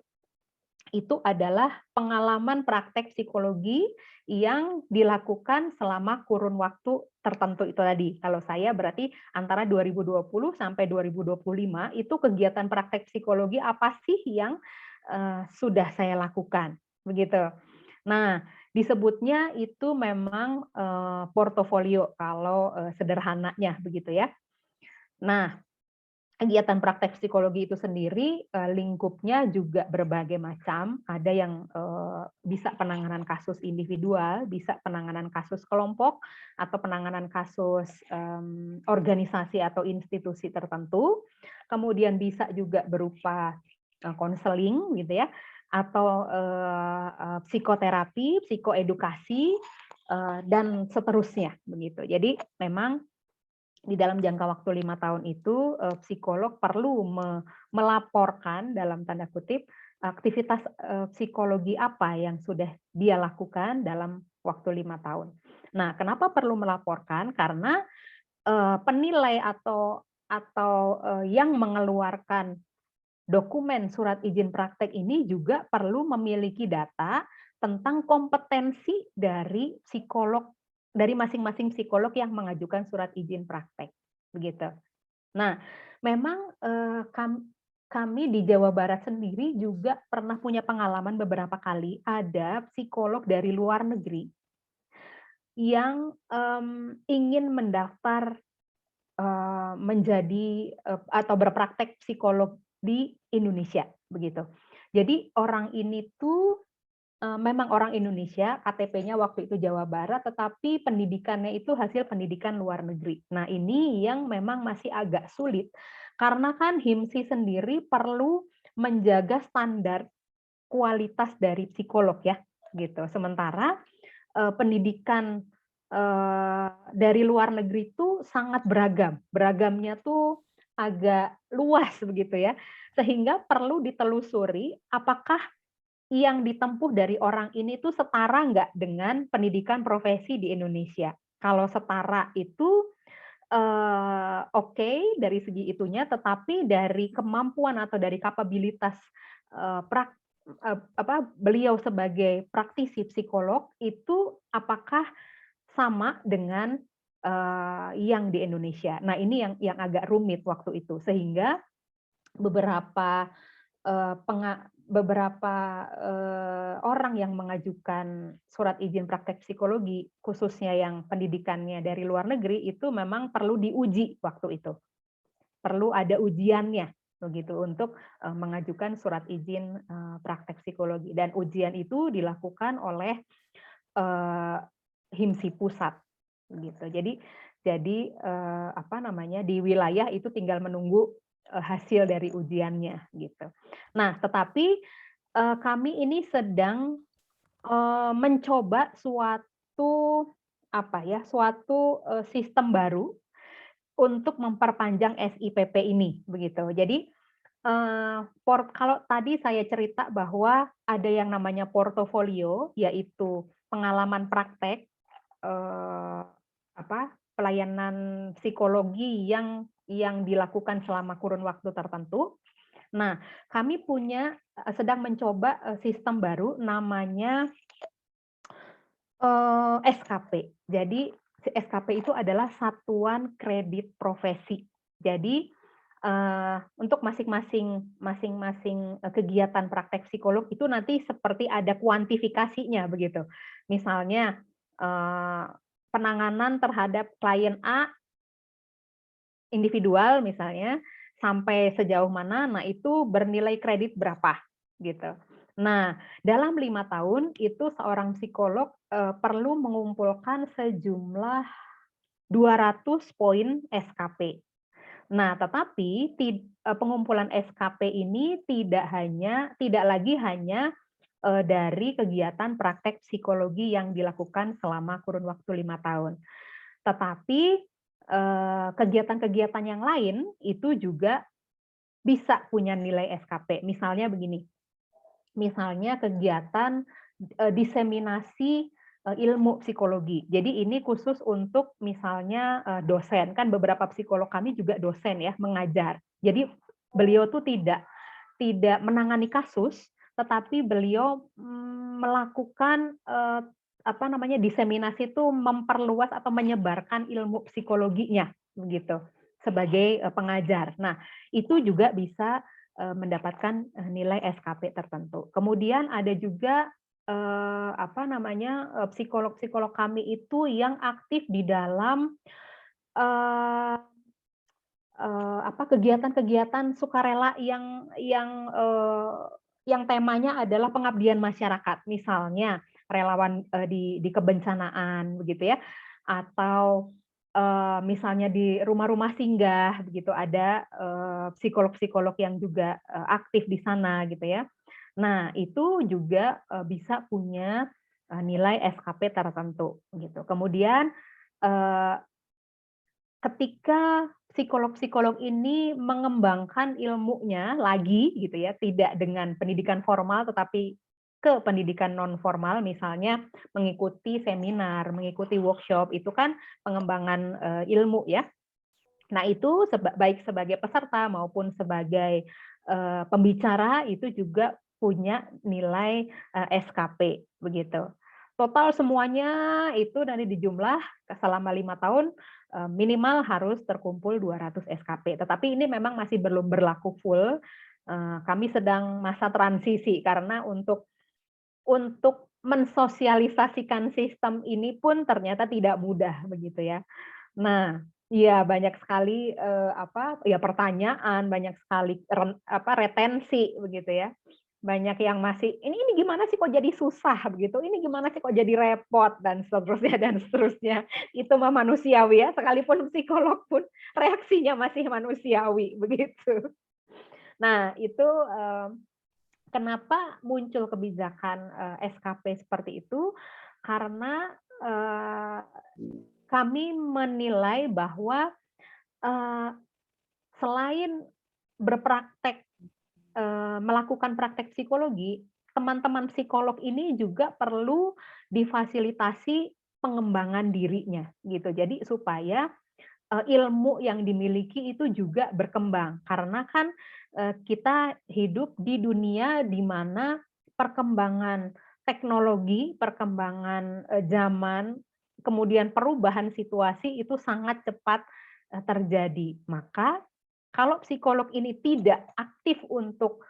itu adalah pengalaman praktek psikologi yang dilakukan selama kurun waktu tertentu itu tadi. Kalau saya berarti antara 2020 sampai 2025 itu kegiatan praktek psikologi apa sih yang sudah saya lakukan, begitu. Nah, disebutnya itu memang portofolio kalau sederhananya begitu ya. Nah, kegiatan praktek psikologi itu sendiri lingkupnya juga berbagai macam. Ada yang bisa penanganan kasus individual, bisa penanganan kasus kelompok, atau penanganan kasus organisasi atau institusi tertentu. Kemudian bisa juga berupa konseling, gitu ya, atau psikoterapi, psikoedukasi, dan seterusnya, begitu. Jadi memang di dalam jangka waktu 5 tahun itu psikolog perlu melaporkan dalam tanda kutip aktivitas psikologi apa yang sudah dia lakukan dalam waktu 5 tahun. Nah, kenapa perlu melaporkan? Karena penilai atau yang mengeluarkan dokumen surat izin praktek ini juga perlu memiliki data tentang kompetensi dari psikolog, dari masing-masing psikolog yang mengajukan surat izin praktek, begitu. Nah, memang kami di Jawa Barat sendiri juga pernah punya pengalaman beberapa kali ada psikolog dari luar negeri yang ingin mendaftar menjadi atau berpraktek psikolog di Indonesia, begitu. Jadi orang ini tuh memang orang Indonesia, KTP-nya waktu itu Jawa Barat, tetapi pendidikannya itu hasil pendidikan luar negeri. Nah, ini yang memang masih agak sulit, karena kan HIMSI sendiri perlu menjaga standar kualitas dari psikolog ya, gitu. Sementara pendidikan dari luar negeri itu sangat beragam, beragamnya tuh agak luas begitu ya, sehingga perlu ditelusuri apakah yang ditempuh dari orang ini tuh setara nggak dengan pendidikan profesi di Indonesia. Kalau setara itu oke dari segi itunya, tetapi dari kemampuan atau dari kapabilitas beliau sebagai praktisi psikolog itu apakah sama dengan yang di Indonesia. Nah, ini yang agak rumit waktu itu, sehingga beberapa orang yang mengajukan surat izin praktek psikologi, khususnya yang pendidikannya dari luar negeri, itu memang perlu diuji waktu itu. Perlu ada ujiannya, begitu, untuk mengajukan surat izin praktek psikologi. Dan ujian itu dilakukan oleh HIMSI pusat, gitu. Jadi di wilayah itu tinggal menunggu hasil dari ujiannya, gitu. Nah, tetapi kami ini sedang mencoba suatu sistem baru untuk memperpanjang SIPP ini begitu. Jadi kalau tadi saya cerita bahwa ada yang namanya portofolio, yaitu pengalaman praktek pelayanan psikologi yang dilakukan selama kurun waktu tertentu. Nah, kami sedang mencoba sistem baru namanya SKP. Jadi SKP itu adalah satuan kredit profesi. Jadi untuk masing-masing kegiatan praktek psikolog itu nanti seperti ada kuantifikasinya begitu. Misalnya penanganan terhadap klien A individual misalnya sampai sejauh mana, nah itu bernilai kredit berapa gitu. Nah, dalam 5 tahun itu seorang psikolog perlu mengumpulkan sejumlah 200 poin SKP. Nah, tetapi pengumpulan SKP ini tidak lagi hanya dari kegiatan praktek psikologi yang dilakukan selama kurun waktu 5 tahun. Tetapi kegiatan-kegiatan yang lain itu juga bisa punya nilai SKP. Misalnya begini, misalnya kegiatan diseminasi ilmu psikologi. Jadi ini khusus untuk misalnya dosen, kan beberapa psikolog kami juga dosen ya, mengajar. Jadi beliau tuh tidak menangani kasus, tetapi beliau melakukan diseminasi itu memperluas atau menyebarkan ilmu psikologinya begitu sebagai pengajar. Nah, itu juga bisa mendapatkan nilai SKP tertentu. Kemudian ada juga psikolog-psikolog kami itu yang aktif di dalam kegiatan-kegiatan sukarela yang temanya adalah pengabdian masyarakat, misalnya relawan di kebencanaan begitu ya, atau misalnya di rumah-rumah singgah begitu, ada psikolog-psikolog yang juga aktif di sana gitu ya. Nah, itu juga bisa punya nilai SKP tertentu gitu. Kemudian ketika psikolog-psikolog ini mengembangkan ilmunya lagi gitu ya, tidak dengan pendidikan formal tetapi ke pendidikan non formal, misalnya mengikuti seminar, mengikuti workshop, itu kan pengembangan ilmu ya. Nah, itu baik sebagai peserta maupun sebagai pembicara itu juga punya nilai SKP begitu. Total semuanya itu nanti dijumlah selama 5 tahun minimal harus terkumpul 200 SKP. Tetapi ini memang masih belum berlaku full. Kami sedang masa transisi karena untuk mensosialisasikan sistem ini pun ternyata tidak mudah begitu ya. Nah, iya banyak sekali pertanyaan, banyak sekali retensi begitu ya. Banyak yang masih ini gimana sih kok jadi susah begitu, ini gimana sih kok jadi repot dan seterusnya. Itu mah manusiawi ya, sekalipun psikolog pun reaksinya masih manusiawi begitu. Nah, itu kenapa muncul kebijakan SKP seperti itu? Karena kami menilai bahwa selain berpraktek melakukan praktek psikologi, teman-teman psikolog ini juga perlu difasilitasi pengembangan dirinya gitu. Jadi supaya ilmu yang dimiliki itu juga berkembang, karena kan kita hidup di dunia di mana perkembangan teknologi, perkembangan zaman, kemudian perubahan situasi itu sangat cepat terjadi. Maka kalau psikolog ini tidak aktif untuk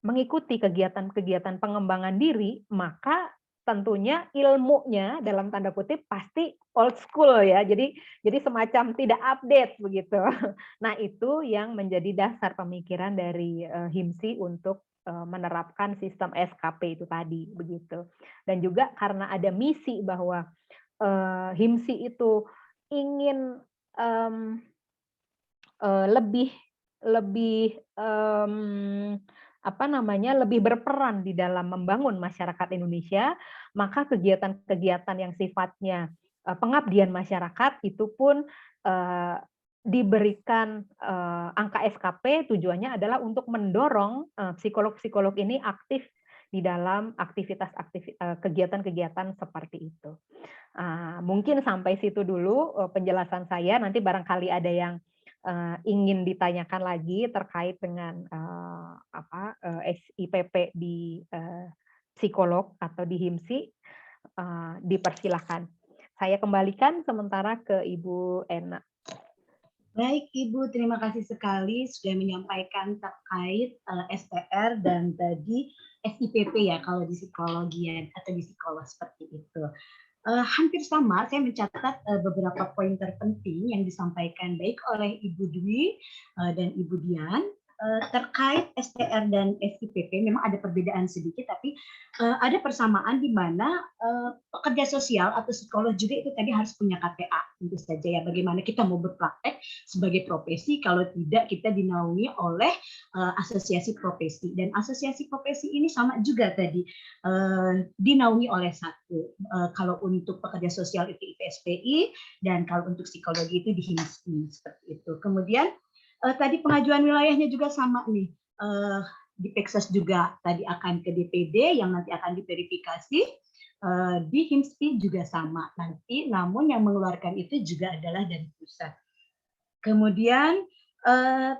mengikuti kegiatan-kegiatan pengembangan diri, maka tentunya ilmunya dalam tanda kutip pasti old school ya. Jadi semacam tidak update begitu. Nah, itu yang menjadi dasar pemikiran dari HIMSI untuk menerapkan sistem SKP itu tadi begitu. Dan juga karena ada misi bahwa HIMSI itu ingin lebih berperan di dalam membangun masyarakat Indonesia, maka kegiatan-kegiatan yang sifatnya pengabdian masyarakat itu pun diberikan angka SKP tujuannya adalah untuk mendorong psikolog-psikolog ini aktif di dalam kegiatan-kegiatan seperti itu. Mungkin sampai situ dulu penjelasan saya. Nanti barangkali ada yang ingin ditanyakan lagi terkait dengan SIPP di psikolog atau di HIMSI, dipersilahkan. Saya kembalikan sementara ke Ibu Ena. Baik Ibu, terima kasih sekali sudah menyampaikan terkait STR dan tadi SIPP ya kalau di psikologi atau di psikolog seperti itu. Hampir sama, saya mencatat beberapa poin terpenting yang disampaikan baik oleh Ibu Dwi dan Ibu Dian terkait STR dan SIPP. Memang ada perbedaan sedikit, tapi ada persamaan di mana pekerja sosial atau psikolog juga itu tadi harus punya KTA, tentu saja ya. Bagaimana kita mau berpraktek sebagai profesi kalau tidak kita dinaungi oleh asosiasi profesi, dan asosiasi profesi ini sama juga tadi dinaungi oleh satu. Kalau untuk pekerja sosial itu IPSPI, dan kalau untuk psikologi itu di HIMSI seperti itu. Kemudian tadi pengajuan wilayahnya juga sama nih, di Peksos juga tadi akan ke DPD yang nanti akan diverifikasi, di HIMSI juga sama nanti, namun yang mengeluarkan itu juga adalah dari pusat. Kemudian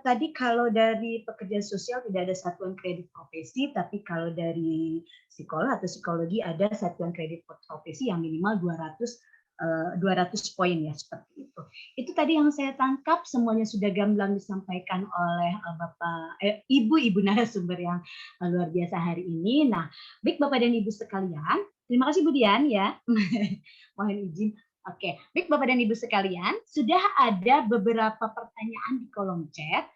tadi kalau dari pekerja sosial tidak ada satuan kredit profesi, tapi kalau dari psikolog atau psikologi ada satuan kredit profesi yang minimal 200 poin ya, seperti itu. Itu tadi yang saya tangkap, semuanya sudah gamblang disampaikan oleh ibu narasumber yang luar biasa hari ini. Nah, baik Bapak dan Ibu sekalian, terima kasih Bu Dian ya. Mohon izin. Oke, baik Bapak dan Ibu sekalian, sudah ada beberapa pertanyaan di kolom chat.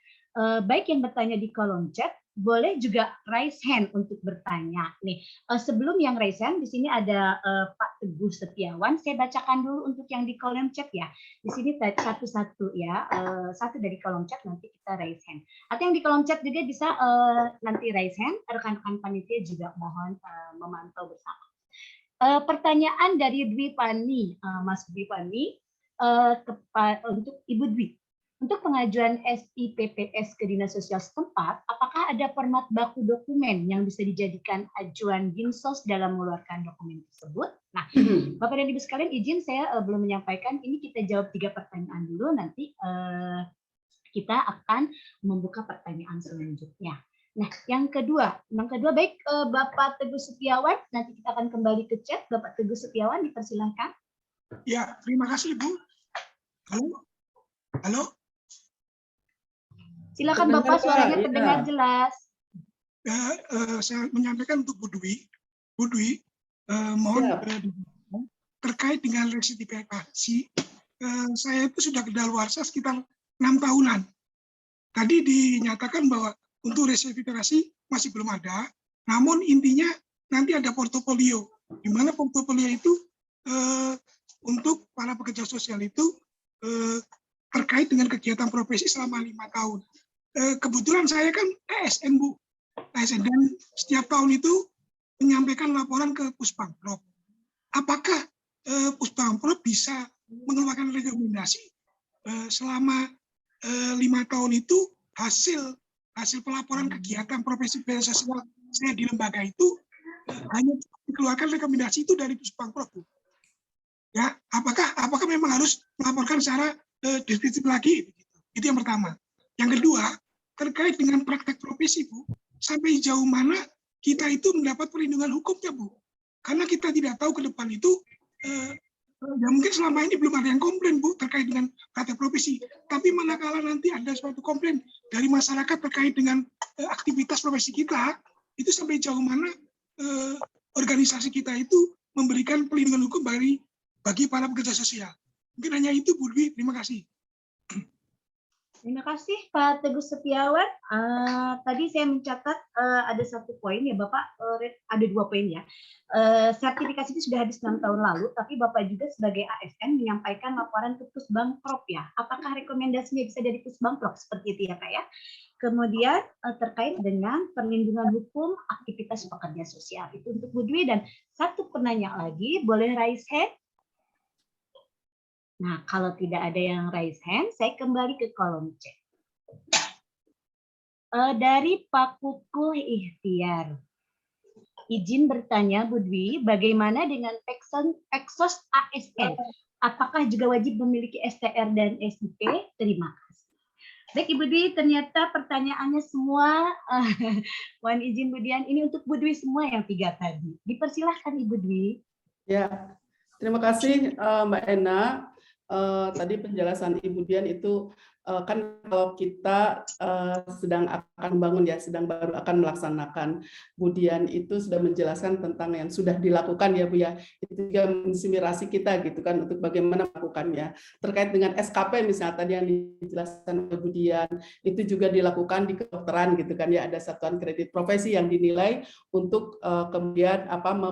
Baik yang bertanya di kolom chat, boleh juga raise hand untuk bertanya. Nih, sebelum yang raise hand, di sini ada Pak Teguh Setiawan. Saya bacakan dulu untuk yang di kolom chat ya. Di sini satu-satu ya, satu dari kolom chat nanti kita raise hand. Atau yang di kolom chat juga bisa nanti raise hand. Rekan-rekan panitia juga mohon memantau bersama. Pertanyaan dari Dwi Pani, Mas Dwi Pani, untuk Ibu Dwi. Untuk pengajuan SIPPS ke Dinas Sosial setempat, apakah ada format baku dokumen yang bisa dijadikan ajuan Dinsos dalam mengeluarkan dokumen tersebut? Nah, Bapak dan Ibu sekalian, izin saya belum menyampaikan, ini kita jawab 3 pertanyaan dulu, nanti kita akan membuka pertanyaan selanjutnya. Nah, yang kedua baik Bapak Teguh Setiawan, nanti kita akan kembali ke chat. Bapak Teguh Setiawan, dipersilakan. Ya, terima kasih Ibu. Halo. Silakan Bapak, suaranya terdengar jelas. Saya menyampaikan untuk Bu Dwi, mohon terkait dengan resertifikasi, saya itu sudah kedaluarsa sekitar 6 tahunan. Tadi dinyatakan bahwa untuk resertifikasi masih belum ada, namun intinya nanti ada portofolio, di mana portofolio itu untuk para pekerja sosial itu terkait dengan kegiatan profesi selama 5 tahun. Kebetulan saya kan ASN Bu, ASN, dan setiap tahun itu menyampaikan laporan ke Puspamprov. Apakah Puspamprov bisa mengeluarkan rekomendasi selama 5 tahun itu hasil pelaporan kegiatan profesi sosial saya di lembaga itu hanya dikeluarkan rekomendasi itu dari Puspamprov Bu? Ya, apakah memang harus melaporkan secara deskriptif lagi? Itu yang pertama. Yang kedua, terkait dengan praktek profesi Bu, sampai jauh mana kita itu mendapat perlindungan hukumnya Bu? Karena kita tidak tahu ke depan itu, ya mungkin selama ini belum ada yang komplain Bu terkait dengan praktek profesi. Tapi manakala nanti ada suatu komplain dari masyarakat terkait dengan aktivitas profesi kita, itu sampai jauh mana organisasi kita itu memberikan perlindungan hukum bagi para pekerja sosial. Mungkin hanya itu Bu Dwi, terima kasih. Terima kasih Pak Teguh Setiawan. Tadi saya mencatat ada 1 poin ya Bapak, ada 2 poin ya. Sertifikasi itu sudah habis 6 tahun lalu, tapi Bapak juga sebagai ASN menyampaikan laporan ke Pusbangprov ya. Apakah rekomendasinya bisa dari Pusbangprov seperti itu ya Pak ya? Kemudian terkait dengan perlindungan hukum aktivitas pekerja sosial itu untuk Bu Dwi, dan 1 penanya lagi boleh raise hand. Nah, kalau tidak ada yang raise hand, saya kembali ke kolom chat. Dari Pak Kukuh Ikhtiar. Izin bertanya, Bu Dwi, bagaimana dengan exhaust ASN? Apakah juga wajib memiliki STR dan SIP? Terima kasih. Baik, Ibu Dwi, ternyata pertanyaannya semua, mohon izin Bu Dian, ini untuk Bu Dwi semua yang 3 tadi. Dipersilahkan Ibu Dwi. Ya, terima kasih Mbak Ena. Tadi penjelasan Ibu Dian itu kan kalau kita sedang akan membangun ya, baru akan melaksanakan. Bu Dian itu sudah menjelaskan tentang yang sudah dilakukan ya Bu ya. Itu juga menginspirasi kita gitu kan untuk bagaimana melakukannya. Terkait dengan SKP misalnya tadi yang dijelaskan oleh Bu Dian, itu juga dilakukan di kedokteran gitu kan ya, ada satuan kredit profesi yang dinilai untuk kemudian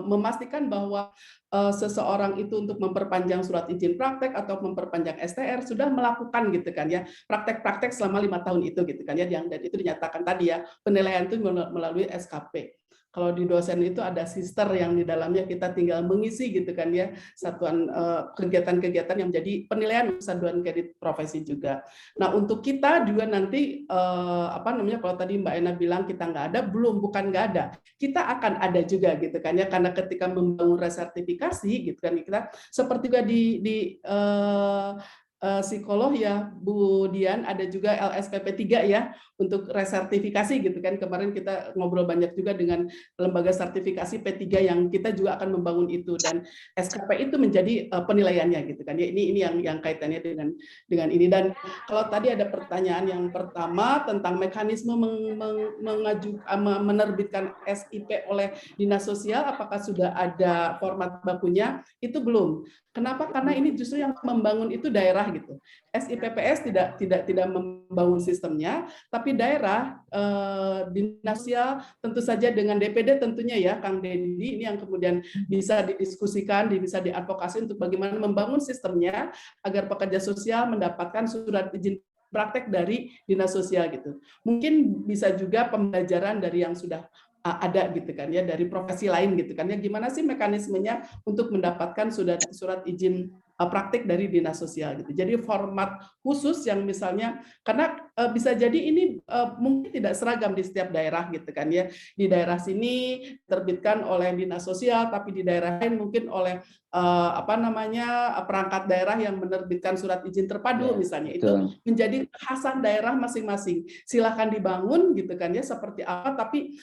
memastikan bahwa seseorang itu untuk memperpanjang surat izin praktek atau memperpanjang STR sudah melakukan gitu kan ya praktek-praktek selama 5 tahun itu gitu kan ya, dan itu dinyatakan tadi ya penilaian itu melalui SKP. Kalau di dosen itu ada sister yang di dalamnya kita tinggal mengisi gitu kan ya satuan kegiatan-kegiatan yang menjadi penilaian satuan kredit profesi juga. Nah untuk kita juga nanti kalau tadi Mbak Ena bilang kita nggak ada, bukan nggak ada, kita akan ada juga gitu kan ya, karena ketika membangun resertifikasi gitu kan kita seperti juga di psikolog ya Bu Dian, ada juga LSPP 3 ya untuk resertifikasi gitu kan. Kemarin kita ngobrol banyak juga dengan lembaga sertifikasi P3 yang kita juga akan membangun itu, dan SKP itu menjadi penilaiannya gitu kan ya. Ini yang kaitannya dengan ini. Dan kalau tadi ada pertanyaan yang pertama tentang mekanisme menerbitkan SIP oleh Dinas Sosial, apakah sudah ada format bakunya? Itu belum. Kenapa? Karena ini justru yang membangun itu daerah gitu. SIPPS tidak membangun sistemnya, tapi daerah Dinas Sosial tentu saja dengan DPD tentunya ya Kang Dendi, ini yang kemudian bisa didiskusikan, bisa diadvokasi untuk bagaimana membangun sistemnya agar pekerja sosial mendapatkan surat izin praktek dari Dinas Sosial gitu. Mungkin bisa juga pembelajaran dari yang sudah ada gitu kan ya, dari profesi lain gitu kan ya, gimana sih mekanismenya untuk mendapatkan surat izin praktik dari Dinas Sosial gitu. Jadi format khusus yang misalnya, karena bisa jadi ini mungkin tidak seragam di setiap daerah gitu kan ya. Di daerah sini terbitkan oleh Dinas Sosial, tapi di daerah lain mungkin oleh perangkat daerah yang menerbitkan surat izin terpadu misalnya. Itu menjadi kekhasan daerah masing-masing. Silakan dibangun gitu kan ya, seperti apa, tapi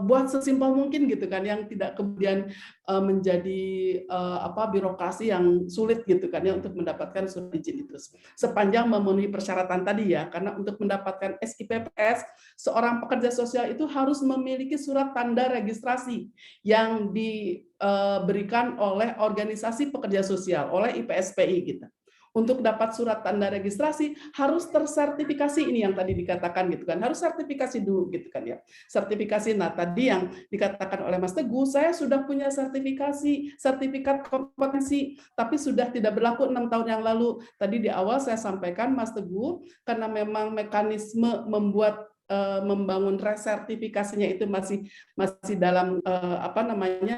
buat sesimpel mungkin gitu kan, yang tidak kemudian menjadi birokrasi yang sulit gitu kan ya untuk mendapatkan surat izin itu, sepanjang memenuhi persyaratan tadi ya. Karena untuk mendapatkan SIPPS, seorang pekerja sosial itu harus memiliki surat tanda registrasi yang diberikan oleh organisasi pekerja sosial, oleh IPSPI gitu. Untuk dapat surat tanda registrasi harus tersertifikasi, ini yang tadi dikatakan gitu kan, harus sertifikasi dulu gitu kan ya. Sertifikasi, nah tadi yang dikatakan oleh Mas Teguh, saya sudah punya sertifikat kompetensi, tapi sudah tidak berlaku 6 tahun yang lalu. Tadi di awal saya sampaikan Mas Teguh, karena memang mekanisme membangun resertifikasinya itu masih dalam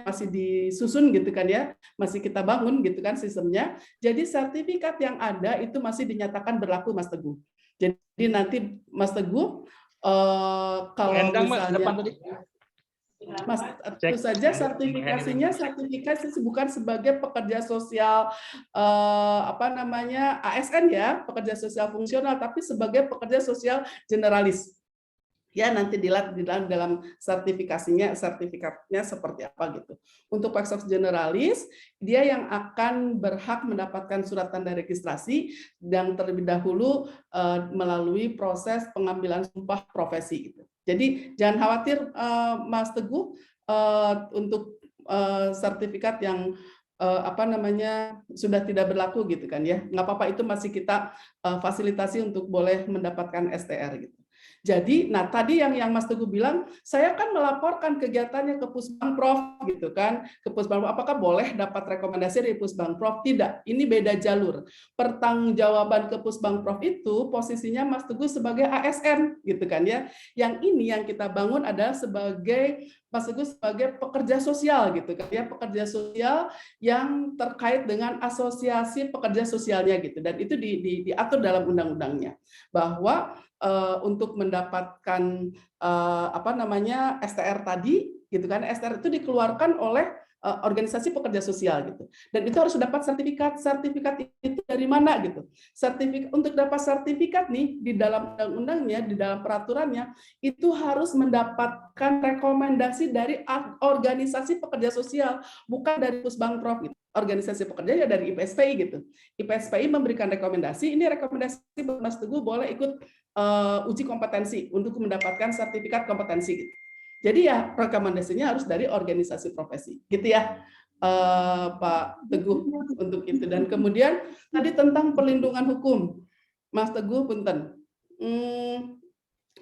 masih disusun gitu kan ya, masih kita bangun gitu kan sistemnya. Jadi sertifikat yang ada itu masih dinyatakan berlaku Mas Teguh. Jadi nanti Mas Teguh kalau misalnya Mas, tentu saja sertifikasinya sertifikasi bukan sebagai pekerja sosial ASN ya, pekerja sosial fungsional, tapi sebagai pekerja sosial generalis. Ya nanti dilihat di dalam sertifikatnya seperti apa gitu. Untuk pekerja generalis, dia yang akan berhak mendapatkan surat tanda registrasi dan terlebih dahulu melalui proses pengambilan sumpah profesi gitu. Jadi jangan khawatir Mas Teguh, untuk sertifikat yang sudah tidak berlaku gitu kan ya, nggak apa-apa, itu masih kita fasilitasi untuk boleh mendapatkan STR gitu. Jadi, nah tadi yang Mas Teguh bilang, saya kan melaporkan kegiatannya ke Pusbangprof gitu kan, ke Pusbangprof, apakah boleh dapat rekomendasi dari Pusbangprof? Tidak, ini beda jalur. Pertanggungjawaban ke Pusbangprof itu posisinya Mas Teguh sebagai ASN gitu kan ya. Yang ini yang kita bangun adalah sebagai Mas Teguh sebagai pekerja sosial gitu kan ya, pekerja sosial yang terkait dengan asosiasi pekerja sosialnya gitu, dan itu diatur dalam undang-undangnya bahwa untuk mendapatkan apa namanya STR tadi gitu kan, STR itu dikeluarkan oleh organisasi pekerja sosial gitu, dan itu harus dapat sertifikat itu dari mana gitu. Sertifikat, untuk dapat sertifikat nih di dalam undang-undangnya, di dalam peraturannya itu harus mendapatkan rekomendasi dari organisasi pekerja sosial, bukan dari Pusbangprov gitu. Organisasi pekerja ya dari IPSPI gitu. IPSPI memberikan rekomendasi, ini rekomendasi Mas Teguh boleh ikut uji kompetensi untuk mendapatkan sertifikat kompetensi gitu. Jadi ya rekomendasinya harus dari organisasi profesi, gitu ya, Pak Teguh untuk itu. Dan kemudian tadi tentang perlindungan hukum, Mas Teguh, punten.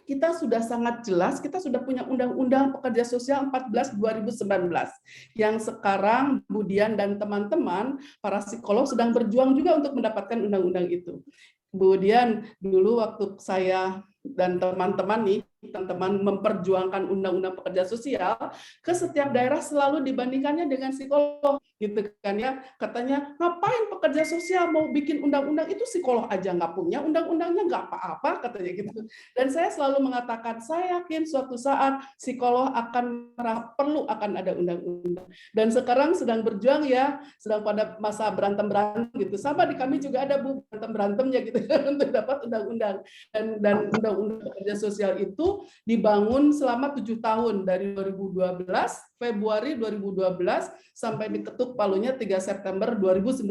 Kita sudah sangat jelas, kita sudah punya Undang-Undang Pekerja Sosial 14/2019 yang sekarang Budian dan teman-teman para psikolog sedang berjuang juga untuk mendapatkan undang-undang itu. Kemudian dulu waktu saya dan teman-teman nih, teman-teman memperjuangkan Undang-Undang Pekerja Sosial, ke setiap daerah selalu dibandingkannya dengan psikolog, gitu kan ya. Katanya, ngapain pekerja sosial mau bikin undang-undang, itu psikolog aja nggak punya, undang-undangnya nggak apa-apa, katanya gitu. Dan saya selalu mengatakan, saya yakin suatu saat psikolog akan perlu akan ada undang-undang. Dan sekarang sedang berjuang ya, sedang pada masa berantem-berantem gitu. Sama di kami juga ada Bu berantem-berantemnya gitu untuk dapat undang-undang. Dan Undang-Undang Pekerja Sosial itu dibangun selama 7 tahun dari 2012, Februari 2012 sampai diketuk palunya 3 September 2019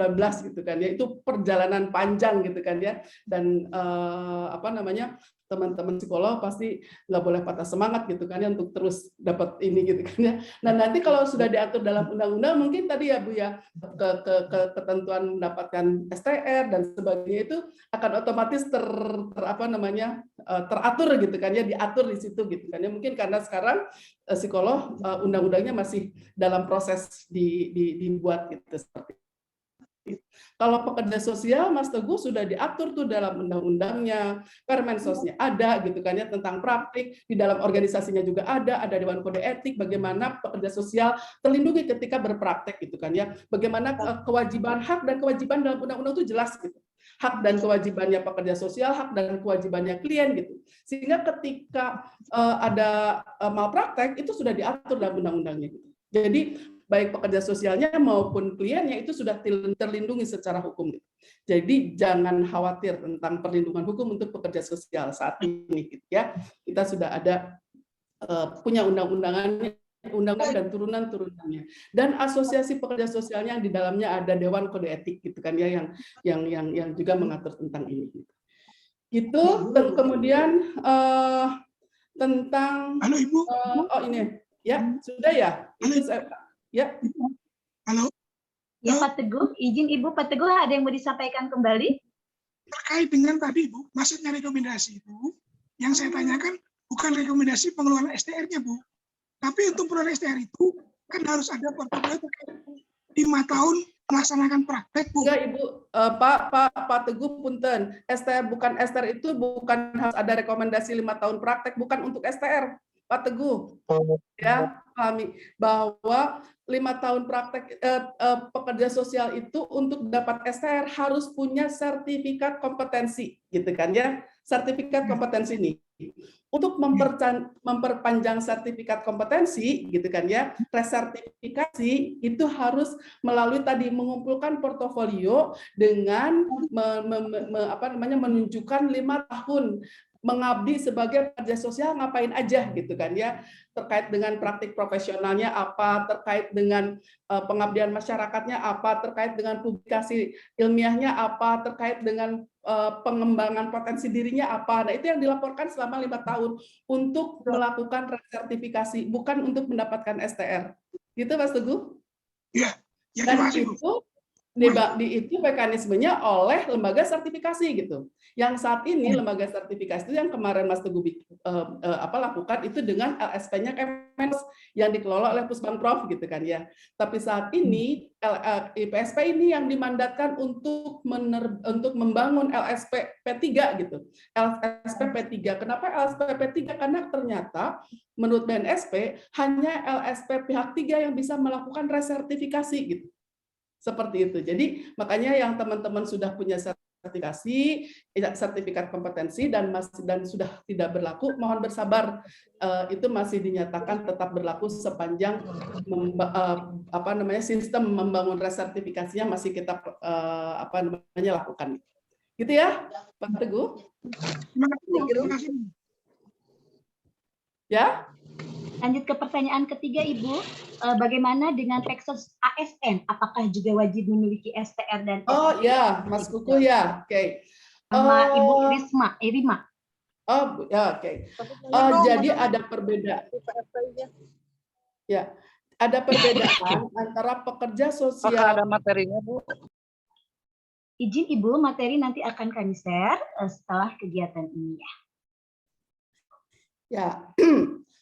gitu kan ya. Itu perjalanan panjang gitu kan ya. Dan apa namanya, teman-teman psikolog pasti nggak boleh patah semangat gitu kan ya untuk terus dapat ini gitu kan ya. Nah nanti kalau sudah diatur dalam undang-undang mungkin tadi ya Bu ya, ketentuan mendapatkan STR dan sebagainya itu akan otomatis apa namanya teratur gitu kan ya, diatur di situ gitu kan ya. Mungkin karena sekarang psikolog undang-undangnya masih dalam proses dibuat gitu seperti itu. Kalau pekerja sosial, Mas Teguh sudah diatur tuh dalam undang-undangnya, Permensosnya ada gitu kan ya, tentang praktik, di dalam organisasinya juga ada Dewan Kode Etik, bagaimana pekerja sosial terlindungi ketika berpraktek gitu kan ya, bagaimana kewajiban, hak dan kewajiban dalam undang-undang itu jelas gitu. Hak dan kewajibannya pekerja sosial, hak dan kewajibannya klien gitu. Sehingga ketika ada malpraktek itu sudah diatur dalam undang-undangnya gitu. Jadi baik pekerja sosialnya maupun kliennya itu sudah terlindungi secara hukum. Jadi jangan khawatir tentang perlindungan hukum untuk pekerja sosial saat ini gitu ya. Kita sudah ada punya undang-undangan dan turunan-turunannya. Dan asosiasi pekerja sosialnya yang di dalamnya ada Dewan Kode Etik gitu kan ya, yang juga mengatur tentang ini. Gitu. Kemudian tentang Halo Ibu. Oh ini ya sudah ya. Itu saya, ya. Halo. Ya Pak Teguh, izin Ibu, Pak Teguh ada yang mau disampaikan kembali? Terkait dengan tadi Bu, maksudnya rekomendasi itu, yang saya tanyakan bukan rekomendasi pengeluaran STR-nya Bu, tapi untuk pengeluaran STR itu kan harus ada portofolio terkait 5 tahun melaksanakan praktek Bu. Enggak Ibu, Pak Teguh punten, STR bukan STR itu bukan harus ada rekomendasi 5 tahun praktek, bukan untuk STR. Pak Teguh, ya pahami bahwa 5 tahun praktek pekerja sosial itu untuk dapat STR harus punya sertifikat kompetensi, gitu kan ya? Sertifikat kompetensi ini untuk memperpanjang sertifikat kompetensi, gitu kan ya? Resertifikasi itu harus melalui tadi mengumpulkan portofolio dengan menunjukkan 5 tahun mengabdi sebagai pekerja sosial ngapain aja gitu kan ya, terkait dengan praktik profesionalnya apa, terkait dengan pengabdian masyarakatnya apa, terkait dengan publikasi ilmiahnya apa, terkait dengan pengembangan potensi dirinya apa. Nah itu yang dilaporkan selama 5 tahun untuk melakukan resertifikasi, bukan untuk mendapatkan STR. Gitu Mas Teguh? Iya. Ya, Dan terima kasih, Bu. itu itu mekanismenya oleh lembaga sertifikasi gitu. Yang saat ini lembaga sertifikasi itu yang kemarin Mas Teguh lakukan itu dengan LSP-nya Kemenkes yang dikelola oleh Puspampres gitu kan ya. Tapi saat ini IPSP ini yang dimandatkan untuk membangun LSP P3 gitu. LSP P3. Kenapa LSP P3? Karena ternyata menurut BNSP hanya LSP pihak 3 yang bisa melakukan resertifikasi gitu. Seperti itu. Jadi makanya yang teman-teman sudah punya sertifikasi, sertifikat kompetensi dan sudah tidak berlaku, mohon bersabar. Itu masih dinyatakan tetap berlaku sepanjang sistem membangun resertifikasinya masih kita lakukan. Gitu ya, Pak Teguh. Terima kasih. Ya. Lanjut ke pertanyaan ketiga, Ibu. Bagaimana dengan Peksos ASN? Apakah juga wajib memiliki STR dan STR? Oh ya, Mas Kuku ya. Oke. Sama Ibu Irima. Oh ya, oke. Jadi ada perbedaan. Ya, ada perbedaan antara pekerja sosial. Apakah ada materinya, Bu? Izin Ibu, materi nanti akan kami share setelah kegiatan ini ya. Ya.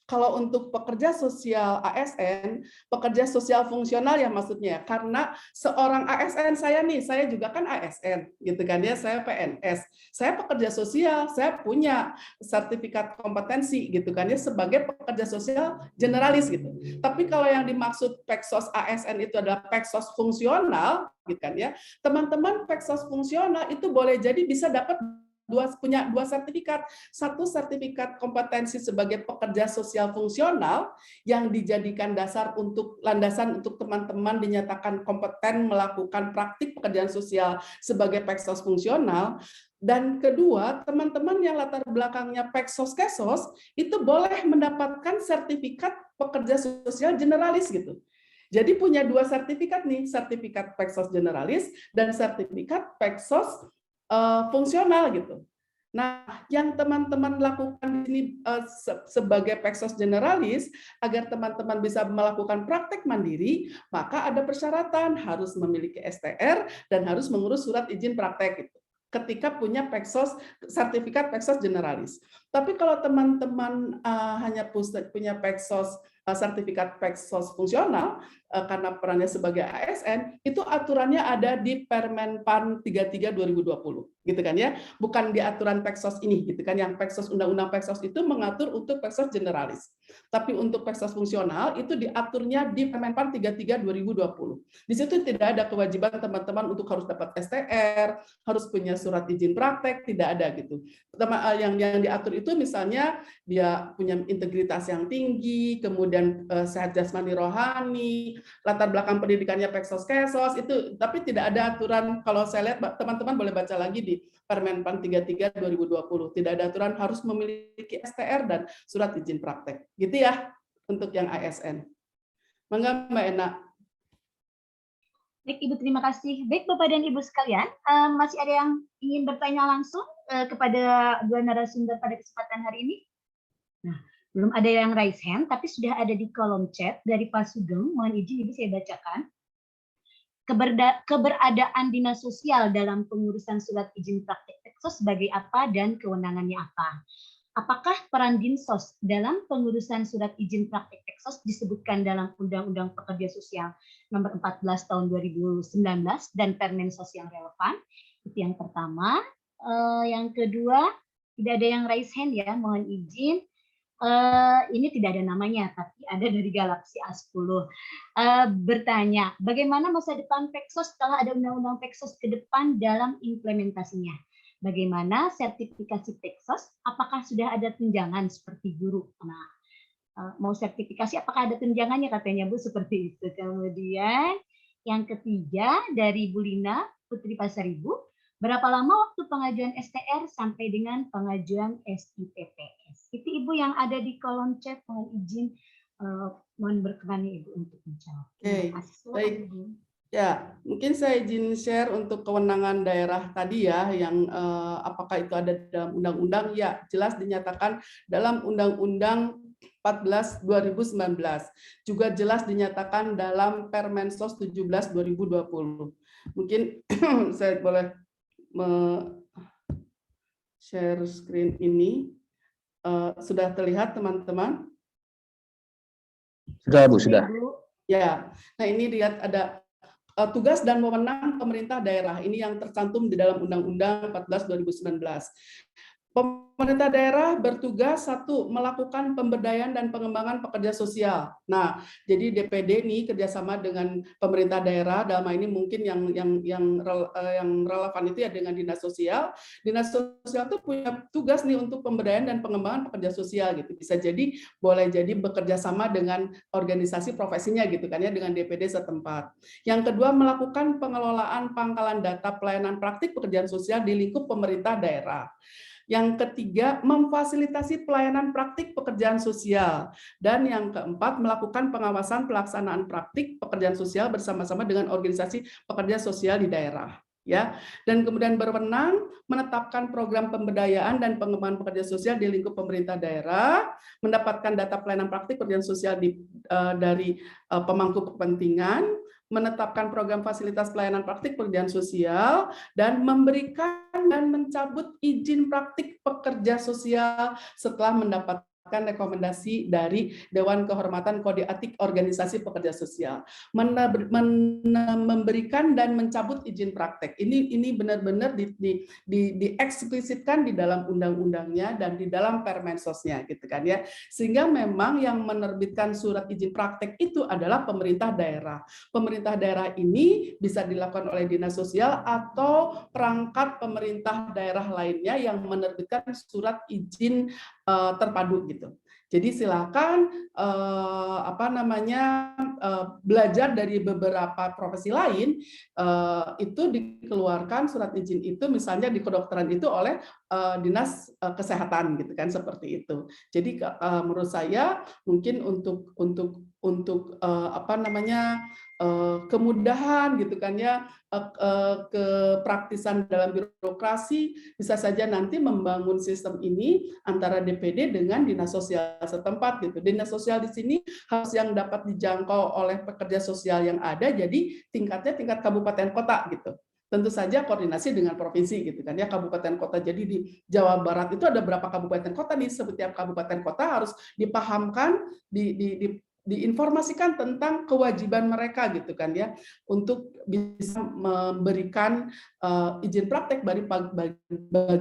Kalau untuk pekerja sosial ASN, pekerja sosial fungsional ya maksudnya, karena seorang ASN saya juga kan ASN, gitu kan ya, saya PNS, saya pekerja sosial, saya punya sertifikat kompetensi, gitu kan ya, sebagai pekerja sosial generalis gitu. Tapi kalau yang dimaksud Peksos ASN itu adalah Peksos fungsional, gitu kan ya, teman-teman Peksos fungsional itu boleh jadi bisa dapat punya dua sertifikat. Satu sertifikat kompetensi sebagai pekerja sosial fungsional yang dijadikan landasan untuk teman-teman dinyatakan kompeten melakukan praktik pekerjaan sosial sebagai Peksos fungsional. Dan kedua, teman-teman yang latar belakangnya Peksos-Kesos itu boleh mendapatkan sertifikat pekerja sosial generalis gitu. Jadi punya dua sertifikat nih, sertifikat Peksos generalis dan sertifikat Peksos fungsional gitu. Nah, yang teman-teman lakukan ini sebagai Peksos generalis, agar teman-teman bisa melakukan praktek mandiri, maka ada persyaratan harus memiliki STR dan harus mengurus surat izin praktek gitu, ketika punya sertifikat Peksos generalis. Tapi kalau teman-teman hanya punya sertifikat Peksos fungsional, karena perannya sebagai ASN, itu aturannya ada di Permenpan 33 2020, gitu kan ya, bukan di aturan Peksos ini, gitu kan, yang Peksos Undang-Undang Peksos itu mengatur untuk Peksos generalis, tapi untuk Peksos fungsional itu diaturnya di Permenpan 33 2020. Di situ tidak ada kewajiban teman-teman untuk harus dapat STR, harus punya surat izin praktek, tidak ada gitu. Yang diatur itu misalnya dia punya integritas yang tinggi, kemudian sehat jasmani rohani, latar belakang pendidikannya Peksos-Kesos itu, tapi tidak ada aturan. Kalau saya lihat teman-teman boleh baca lagi di Permenpan 33 2020, tidak ada aturan harus memiliki STR dan surat izin praktek. Gitu ya untuk yang ASN. Mangga Mbak Ena. Baik Ibu, terima kasih. Baik Bapak dan Ibu sekalian, masih ada yang ingin bertanya langsung kepada dua narasumber pada kesempatan hari ini? Nah, belum ada yang raise hand, tapi sudah ada di kolom chat dari Pak Sugeng. Mohon izin Ibu saya bacakan. Keberadaan dinas sosial dalam pengurusan surat izin praktek Peksos sebagai apa dan kewenangannya apa? Apakah peran Dinsos dalam pengurusan surat izin praktek Peksos disebutkan dalam Undang-Undang Pekerja Sosial Nomor 14 Tahun 2019 dan Permensos yang relevan? Itu yang pertama. Yang kedua, tidak ada yang raise hand ya, mohon izin. Ini tidak ada namanya, tapi ada dari Galaxy A10. Bertanya, bagaimana masa depan Peksos setelah ada Undang-Undang Peksos ke depan dalam implementasinya? Bagaimana sertifikasi Peksos? Apakah sudah ada tunjangan seperti guru? Nah, mau sertifikasi, apakah ada tunjangannya katanya Bu, seperti itu. Kemudian yang ketiga dari Bu Lina Putri Pasaribu, berapa lama waktu pengajuan STR sampai dengan pengajuan SIPPS? Itu Ibu yang ada di kolom chat, mohon izin, mohon berkenan Ibu untuk menjawab. Terima kasih. Baik. Ya, mungkin saya izin share untuk kewenangan daerah tadi ya, yang apakah itu ada dalam undang-undang? Ya, jelas dinyatakan dalam Undang-Undang 14 2019. Juga jelas dinyatakan dalam Permensos 17 2020. Mungkin saya boleh share screen ini. Sudah terlihat teman-teman? Sudah Bu, sudah. Ya, nah ini lihat ada tugas dan wewenang pemerintah daerah. Ini yang tercantum di dalam Undang-Undang 14 2019. Pemerintah daerah bertugas satu, melakukan pemberdayaan dan pengembangan pekerja sosial. Nah, jadi DPD ini kerjasama dengan pemerintah daerah, dalam hal ini mungkin yang relevan itu ya dengan dinas sosial. Dinas sosial itu punya tugas nih untuk pemberdayaan dan pengembangan pekerja sosial gitu. Bisa jadi boleh jadi bekerja sama dengan organisasi profesinya gitu kan ya, dengan DPD setempat. Yang kedua, melakukan pengelolaan pangkalan data pelayanan praktik pekerjaan sosial di lingkup pemerintah daerah. Yang ketiga, memfasilitasi pelayanan praktik pekerjaan sosial. Dan yang keempat, melakukan pengawasan pelaksanaan praktik pekerjaan sosial bersama-sama dengan organisasi pekerja sosial di daerah. Ya, dan kemudian berwenang menetapkan program pemberdayaan dan pengembangan pekerja sosial di lingkup pemerintah daerah, mendapatkan data pelayanan praktik pekerjaan sosial dari pemangku kepentingan, menetapkan program fasilitas pelayanan praktik pekerjaan sosial, dan memberikan dan mencabut izin praktik pekerja sosial setelah mendapatkan rekomendasi dari Dewan Kehormatan Kode Etik Organisasi Pekerja Sosial. Memberikan dan mencabut izin praktek. Ini benar-benar dieksplisitkan di dalam undang-undangnya dan di dalam Permensosnya gitu kan ya. Sehingga memang yang menerbitkan surat izin praktek itu adalah pemerintah daerah. Pemerintah daerah ini bisa dilakukan oleh dinas sosial atau perangkat pemerintah daerah lainnya yang menerbitkan surat izin terpadu gitu. Jadi silakan belajar dari beberapa profesi lain, itu dikeluarkan surat izin itu misalnya di kedokteran itu oleh dinas kesehatan gitu kan, seperti itu. Jadi menurut saya mungkin untuk kemudahan gitu kan ya, kepraktisan dalam birokrasi, bisa saja nanti membangun sistem ini antara DPD dengan dinas sosial setempat gitu. Dinas sosial di sini harus yang dapat dijangkau oleh pekerja sosial yang ada, jadi tingkatnya tingkat kabupaten kota gitu. Tentu saja koordinasi dengan provinsi gitu kan ya, kabupaten kota. Jadi di Jawa Barat itu ada berapa kabupaten kota nih, setiap kabupaten kota harus dipahamkan, diinformasikan tentang kewajiban mereka gitu kan ya, untuk bisa memberikan izin praktek bagi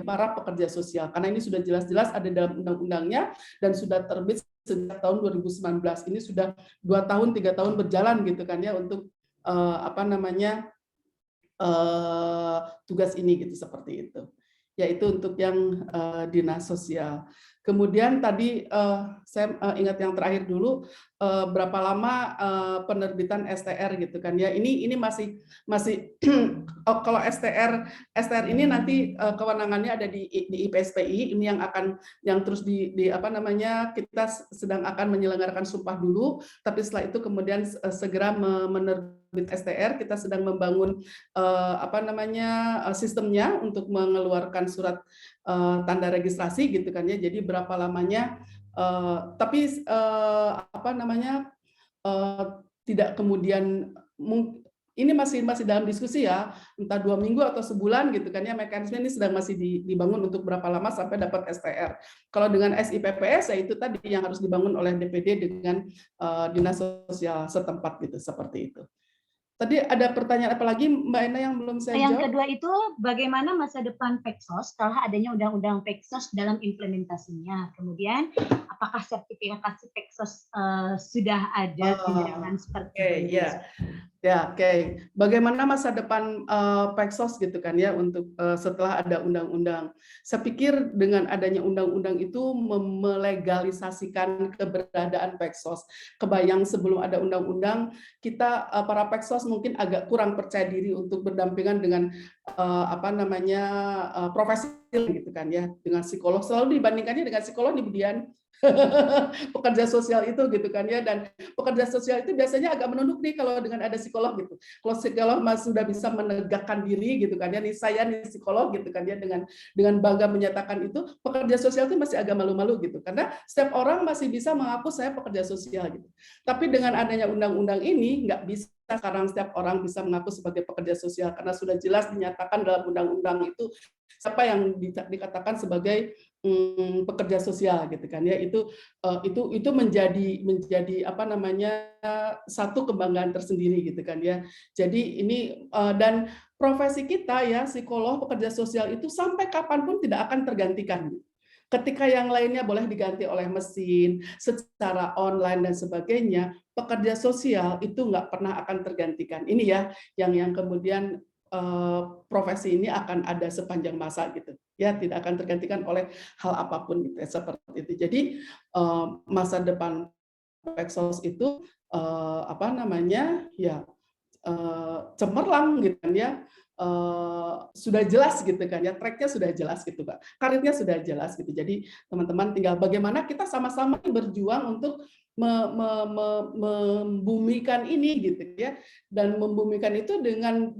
para pekerja sosial, karena ini sudah jelas-jelas ada dalam undang-undangnya dan sudah terbit sejak tahun 2019. Ini sudah 2 tahun 3 tahun berjalan gitu kan ya, untuk tugas ini gitu, seperti itu. Yaitu untuk yang dinas sosial. Kemudian tadi saya ingat yang terakhir dulu, berapa lama penerbitan STR gitu kan ya. Ini masih kalau STR ini nanti kewenangannya ada di IPSPI. Ini yang terus kita sedang akan menyelenggarakan sumpah dulu, tapi setelah itu kemudian segera menerbit STR. Kita sedang membangun sistemnya untuk mengeluarkan surat tanda registrasi gitu kan ya. Jadi berapa lamanya, tapi tidak kemudian, ini masih dalam diskusi ya, entah 2 minggu atau sebulan gitu kan ya, mekanisme ini sedang masih dibangun untuk berapa lama sampai dapat STR. Kalau dengan SIPPS ya itu tadi yang harus dibangun oleh DPD dengan dinas sosial setempat gitu, seperti itu. Tadi ada pertanyaan apa lagi Mbak Ena yang belum saya jawab? Yang kedua itu bagaimana masa depan Peksos setelah adanya undang-undang Peksos dalam implementasinya. Kemudian apakah sertifikasi Peksos sudah ada tunjangan seperti itu? Ya, oke. Bagaimana masa depan Peksos gitu kan ya, untuk setelah ada undang-undang. Saya pikir dengan adanya undang-undang itu melegalisasikan keberadaan Peksos. Kebayang sebelum ada undang-undang, kita para Peksos mungkin agak kurang percaya diri untuk berdampingan dengan profesi gitu kan ya, dengan psikolog. Selalu dibandingkannya dengan psikolog di Budian. Pekerja sosial itu gitu kan ya, dan pekerja sosial itu biasanya agak menunduk nih kalau dengan ada psikolog gitu. Kalau psikolog sudah bisa menegakkan diri gitu kan ya, nih saya nih psikolog gitu kan ya, dengan bangga menyatakan itu, pekerja sosial itu masih agak malu-malu gitu, karena setiap orang masih bisa mengaku saya pekerja sosial gitu. Tapi dengan adanya undang-undang ini nggak bisa sekarang setiap orang bisa mengaku sebagai pekerja sosial karena sudah jelas dinyatakan dalam undang-undang itu siapa yang dikatakan sebagai pekerja sosial gitu kan ya, itu menjadi apa namanya satu kebanggaan tersendiri gitu kan ya. Jadi ini dan profesi kita ya, psikolog, pekerja sosial itu sampai kapanpun tidak akan tergantikan. Ketika yang lainnya boleh diganti oleh mesin, secara online dan sebagainya, pekerja sosial itu nggak pernah akan tergantikan. Ini ya yang kemudian profesi ini akan ada sepanjang masa gitu. Ya, tidak akan tergantikan oleh hal apapun gitu, seperti itu. Jadi masa depan Peksos itu apa namanya ya cemerlang gitu kan ya. Sudah jelas gitu kan ya, tracknya sudah jelas gitu Pak, karirnya sudah jelas gitu. Jadi teman-teman tinggal bagaimana kita sama-sama berjuang untuk membumikan ini gitu ya, dan membumikan itu dengan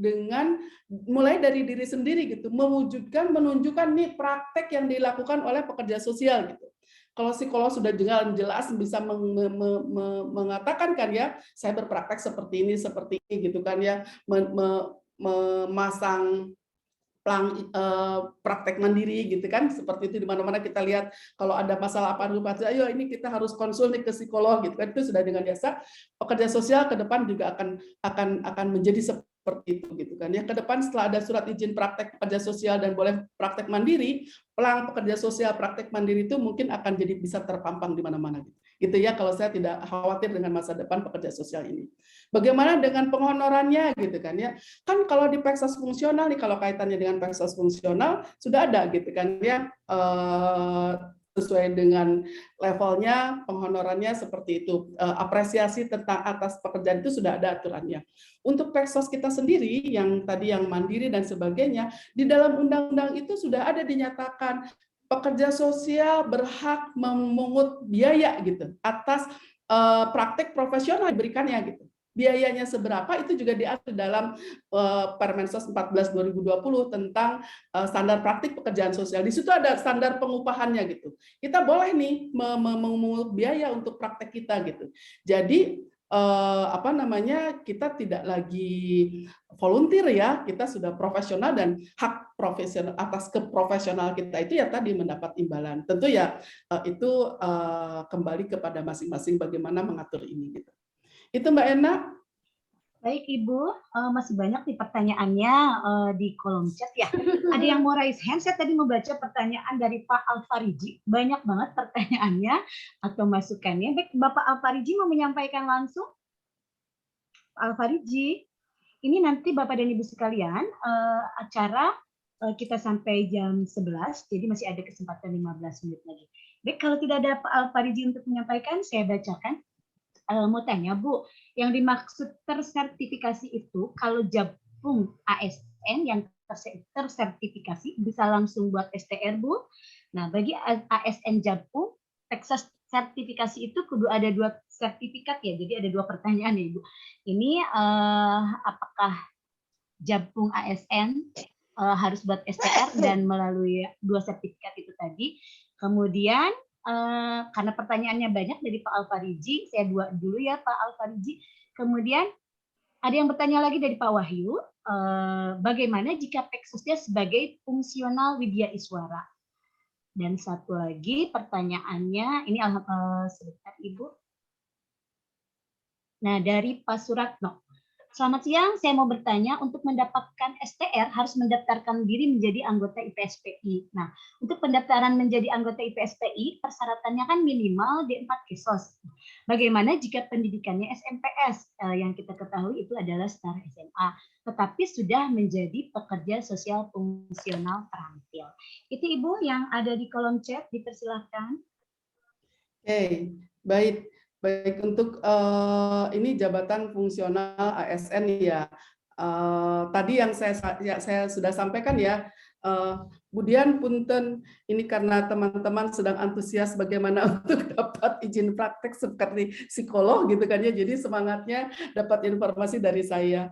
mulai dari diri sendiri gitu, menunjukkan nih praktek yang dilakukan oleh pekerja sosial gitu. Kalau psikolog sudah jelas bisa mengatakan kan ya, saya berpraktek seperti ini gitu kan ya, memasang praktek mandiri gitu kan, seperti itu di mana-mana kita lihat kalau ada masalah apa ayo ini kita harus konsul nih ke psikolog gitu kan, itu sudah dengan biasa. Pekerja sosial ke depan juga akan menjadi seperti itu gitu kan ya. Ke depan setelah ada surat izin praktek pekerja sosial dan boleh praktek mandiri, pelang pekerja sosial praktek mandiri itu mungkin akan jadi bisa terpampang di mana-mana gitu ya, kalau saya tidak khawatir dengan masa depan pekerja sosial ini. Bagaimana dengan penghonorannya gitu kan ya, kan kalau di Peksos fungsional nih, kalau kaitannya dengan Peksos fungsional sudah ada gitu kan ya, sesuai dengan levelnya penghonorannya seperti itu, apresiasi tentang atas pekerjaan itu sudah ada aturannya. Untuk Peksos kita sendiri yang tadi yang mandiri dan sebagainya, di dalam undang-undang itu sudah ada dinyatakan pekerja sosial berhak memungut biaya gitu atas praktek profesional diberikannya gitu. Biayanya seberapa itu juga diatur dalam Permensos 14 2020 tentang standar praktik pekerjaan sosial. Di situ ada standar pengupahannya gitu. Kita boleh nih memungut biaya untuk praktek kita gitu. Jadi apa namanya, kita tidak lagi volunteer ya, kita sudah profesional dan hak profesional atas keprofesional kita itu ya tadi mendapat imbalan. Tentu ya itu kembali kepada masing-masing bagaimana mengatur ini gitu. Itu Mbak Ena. Baik Ibu, masih banyak nih pertanyaannya di kolom chat ya. Ada yang mau raise hand, saya tadi membaca pertanyaan dari Pak Alfariji. Banyak banget pertanyaannya atau masukannya. Baik, Bapak Alfariji mau menyampaikan langsung? Pak Alfariji, ini nanti Bapak dan Ibu sekalian, acara kita sampai jam 11, jadi masih ada kesempatan 15 menit lagi. Baik, kalau tidak ada Pak Alfariji untuk menyampaikan, saya bacakan. Mau tanya Bu, yang dimaksud tersertifikasi itu kalau Japung ASN yang tersertifikasi bisa langsung buat STR Bu. Nah bagi ASN Japung, Peksos sertifikasi itu kudu ada 2 sertifikat ya, jadi ada 2 pertanyaan ya Ibu. Ini apakah Japung ASN harus buat STR dan melalui 2 sertifikat itu tadi. Kemudian karena pertanyaannya banyak dari Pak Alfariji, saya dulu ya Pak Alfariji. Kemudian ada yang bertanya lagi dari Pak Wahyu, bagaimana jika Peksosnya sebagai fungsional Widya Iswara? Dan satu lagi pertanyaannya, ini sebentar Ibu. Nah dari Pak Suratno. Selamat siang, saya mau bertanya, untuk mendapatkan STR harus mendaftarkan diri menjadi anggota IPSPI. Nah, untuk pendaftaran menjadi anggota IPSPI, persyaratannya kan minimal D4 Kesos. Bagaimana jika pendidikannya SMPS, yang kita ketahui itu adalah setara SMA, tetapi sudah menjadi pekerja sosial fungsional terampil. Itu Ibu yang ada di kolom chat, dipersilahkan. Oke, baik. Baik, untuk ini jabatan fungsional ASN ya. Tadi yang saya sudah sampaikan ya, kemudian punten ini karena teman-teman sedang antusias bagaimana untuk dapat izin praktek seperti psikolog gitu kan ya, jadi semangatnya dapat informasi dari saya.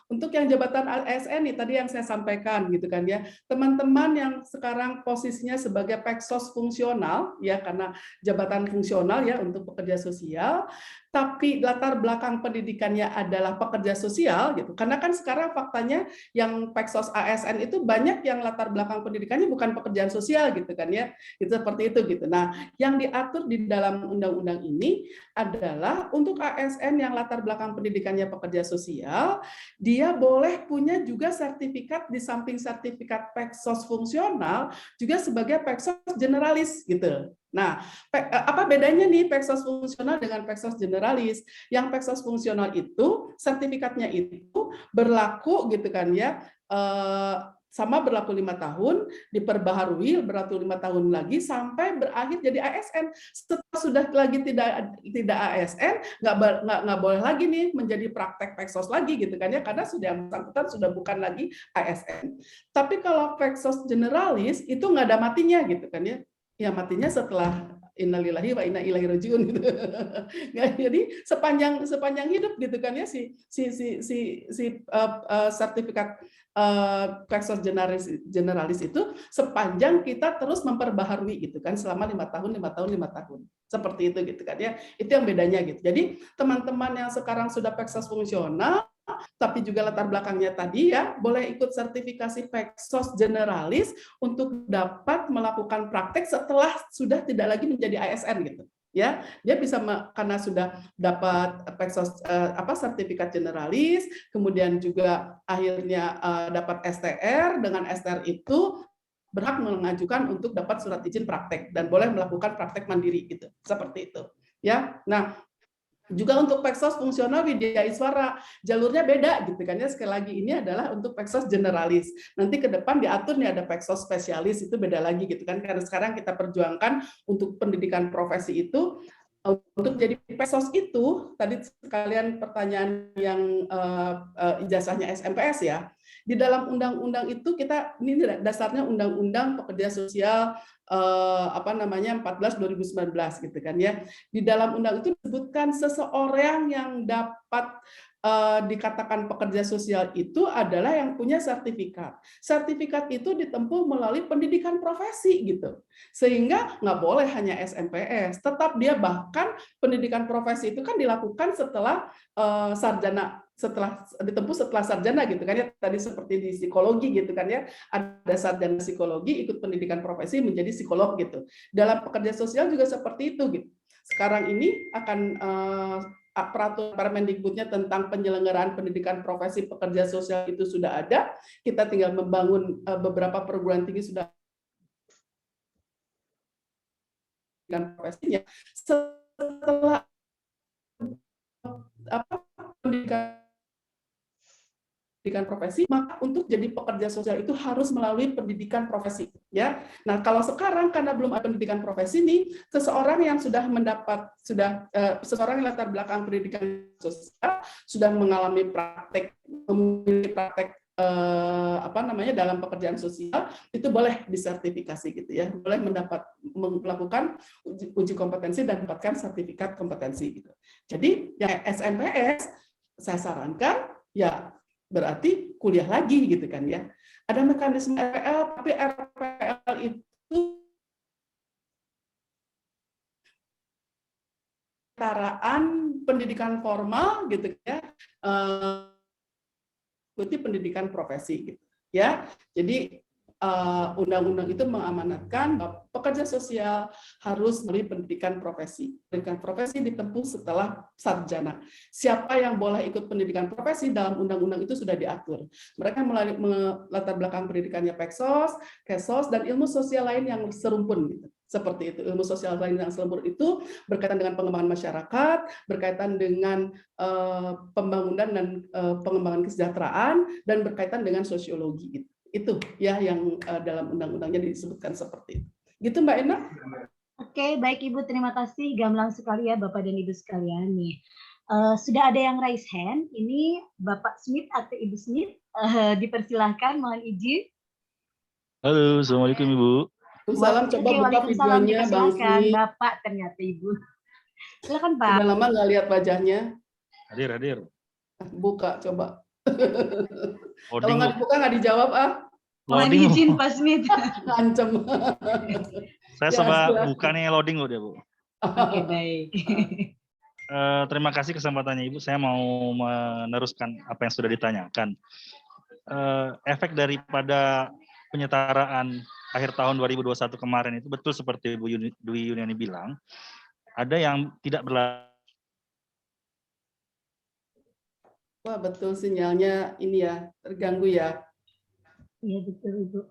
Untuk yang jabatan ASN nih tadi yang saya sampaikan gitu kan ya, teman-teman yang sekarang posisinya sebagai peksos fungsional ya, karena jabatan fungsional ya untuk pekerja sosial, tapi latar belakang pendidikannya adalah pekerja sosial gitu. Karena kan sekarang faktanya yang peksos ASN itu banyak yang latar belakang pendidikannya bukan pekerjaan sosial gitu kan ya. Itu seperti itu gitu. Nah, yang diatur di dalam undang-undang ini adalah untuk ASN yang latar belakang pendidikannya pekerja sosial, dia boleh punya juga sertifikat di samping sertifikat peksos fungsional juga sebagai peksos generalis gitu. Nah, apa bedanya nih peksos fungsional dengan peksos generalis? Yang peksos fungsional itu sertifikatnya itu berlaku gitu kan ya, sama berlaku 5 tahun, diperbaharui berlaku 5 tahun lagi sampai berakhir jadi ASN. Setelah sudah lagi tidak ASN, nggak boleh lagi nih menjadi praktek peksos lagi gitu kan ya, karena sudah yang bersangkutan sudah bukan lagi ASN. Tapi kalau peksos generalis itu nggak ada matinya gitu kan ya. Ya matinya setelah innalillahi wa inna ilaihi rajiun gitu. Jadi sepanjang hidup gitu kan ya si sertifikat peksos generalis itu sepanjang kita terus memperbaharui gitu kan selama 5 tahun seperti itu gitu kan ya. Itu yang bedanya gitu. Jadi teman-teman yang sekarang sudah peksos fungsional tapi juga latar belakangnya tadi ya, boleh ikut sertifikasi peksos generalis untuk dapat melakukan praktek setelah sudah tidak lagi menjadi ASN gitu. Ya, dia bisa karena sudah dapat peksos sertifikat generalis, kemudian juga akhirnya dapat STR, dengan STR itu berhak mengajukan untuk dapat surat izin praktek dan boleh melakukan praktek mandiri gitu. Seperti itu. Ya. Nah, juga untuk peksos fungsional Widya Iswara jalurnya beda gitu kan ya, sekali lagi ini adalah untuk peksos generalis, nanti ke depan diatur nih ada peksos spesialis, itu beda lagi gitu kan, karena sekarang kita perjuangkan untuk pendidikan profesi itu. Untuk jadi peksos itu tadi sekalian pertanyaan yang ijazahnya SMPS ya, di dalam undang-undang itu kita ini dasarnya undang-undang pekerja sosial 14 2019 gitu kan ya. Di dalam undang itu disebutkan seseorang yang dapat dikatakan pekerja sosial itu adalah yang punya sertifikat. Sertifikat itu ditempuh melalui pendidikan profesi gitu. Sehingga nggak boleh hanya SMPS, tetap dia bahkan pendidikan profesi itu kan dilakukan setelah sarjana, ditempuh setelah sarjana gitu kan ya, tadi seperti di psikologi gitu kan ya, ada sarjana psikologi ikut pendidikan profesi menjadi psikolog gitu. Dalam pekerja sosial juga seperti itu gitu. Sekarang ini akan peraturan Permendikbudnya tentang penyelenggaraan pendidikan profesi pekerja sosial itu sudah ada, kita tinggal membangun beberapa perguruan tinggi sudah profesinya. Setelah pendidikan profesi, maka untuk jadi pekerja sosial itu harus melalui pendidikan profesi ya. Nah, kalau sekarang karena belum ada pendidikan profesi nih, seseorang yang sudah seseorang yang latar belakang pendidikan sosial sudah mengalami memiliki praktek dalam pekerjaan sosial, itu boleh disertifikasi gitu ya, boleh melakukan uji kompetensi dan mendapatkan sertifikat kompetensi gitu. Jadi yang SMPS saya sarankan ya berarti kuliah lagi gitu kan ya. Ada mekanisme RPL, tapi RPL itu kesetaraan pendidikan formal gitu ya, ikuti pendidikan profesi gitu ya. Jadi undang-undang itu mengamanatkan bahwa pekerja sosial harus melalui pendidikan profesi. Pendidikan profesi ditempuh setelah sarjana. Siapa yang boleh ikut pendidikan profesi dalam undang-undang itu sudah diatur. Mereka melalui latar belakang pendidikannya Peksos, Kesos, dan ilmu sosial lain yang serumpun gitu. Seperti itu, ilmu sosial lain yang serumpun itu berkaitan dengan pengembangan masyarakat, berkaitan dengan pembangunan dan pengembangan kesejahteraan, dan berkaitan dengan sosiologi gitu. Itu ya yang dalam undang-undangnya disebutkan seperti itu. Gitu Mbak Ena? Oke, baik Ibu, terima kasih. Gamblang sekali ya Bapak dan Ibu sekalian nih. Sudah ada yang raise hand. Ini Bapak Smith atau Ibu Smith, dipersilahkan, mohon izin. Halo, Assalamualaikum Ibu. Salam, coba buka videonya Bang Smith. Bapak ternyata Ibu. Silakan Pak. Sudah lama nggak lihat wajahnya. Hadir. Buka coba. Kalau Loading, nggak Bu. dibuka nggak dijawab Mohon Loading, Bu. izin Pak Smith. ngancem. Saya Ya, coba silakan. buka nih loading, Bu, dia, Bu. Oke, baik. Terima kasih kesempatannya Ibu. Saya mau meneruskan apa yang sudah ditanyakan. Efek daripada penyetaraan akhir tahun 2021 kemarin itu betul seperti Bu Dwi Yuniani bilang, ada yang tidak berlaku. Wah, betul sinyalnya ini ya, terganggu ya. Iya, betul Ibu.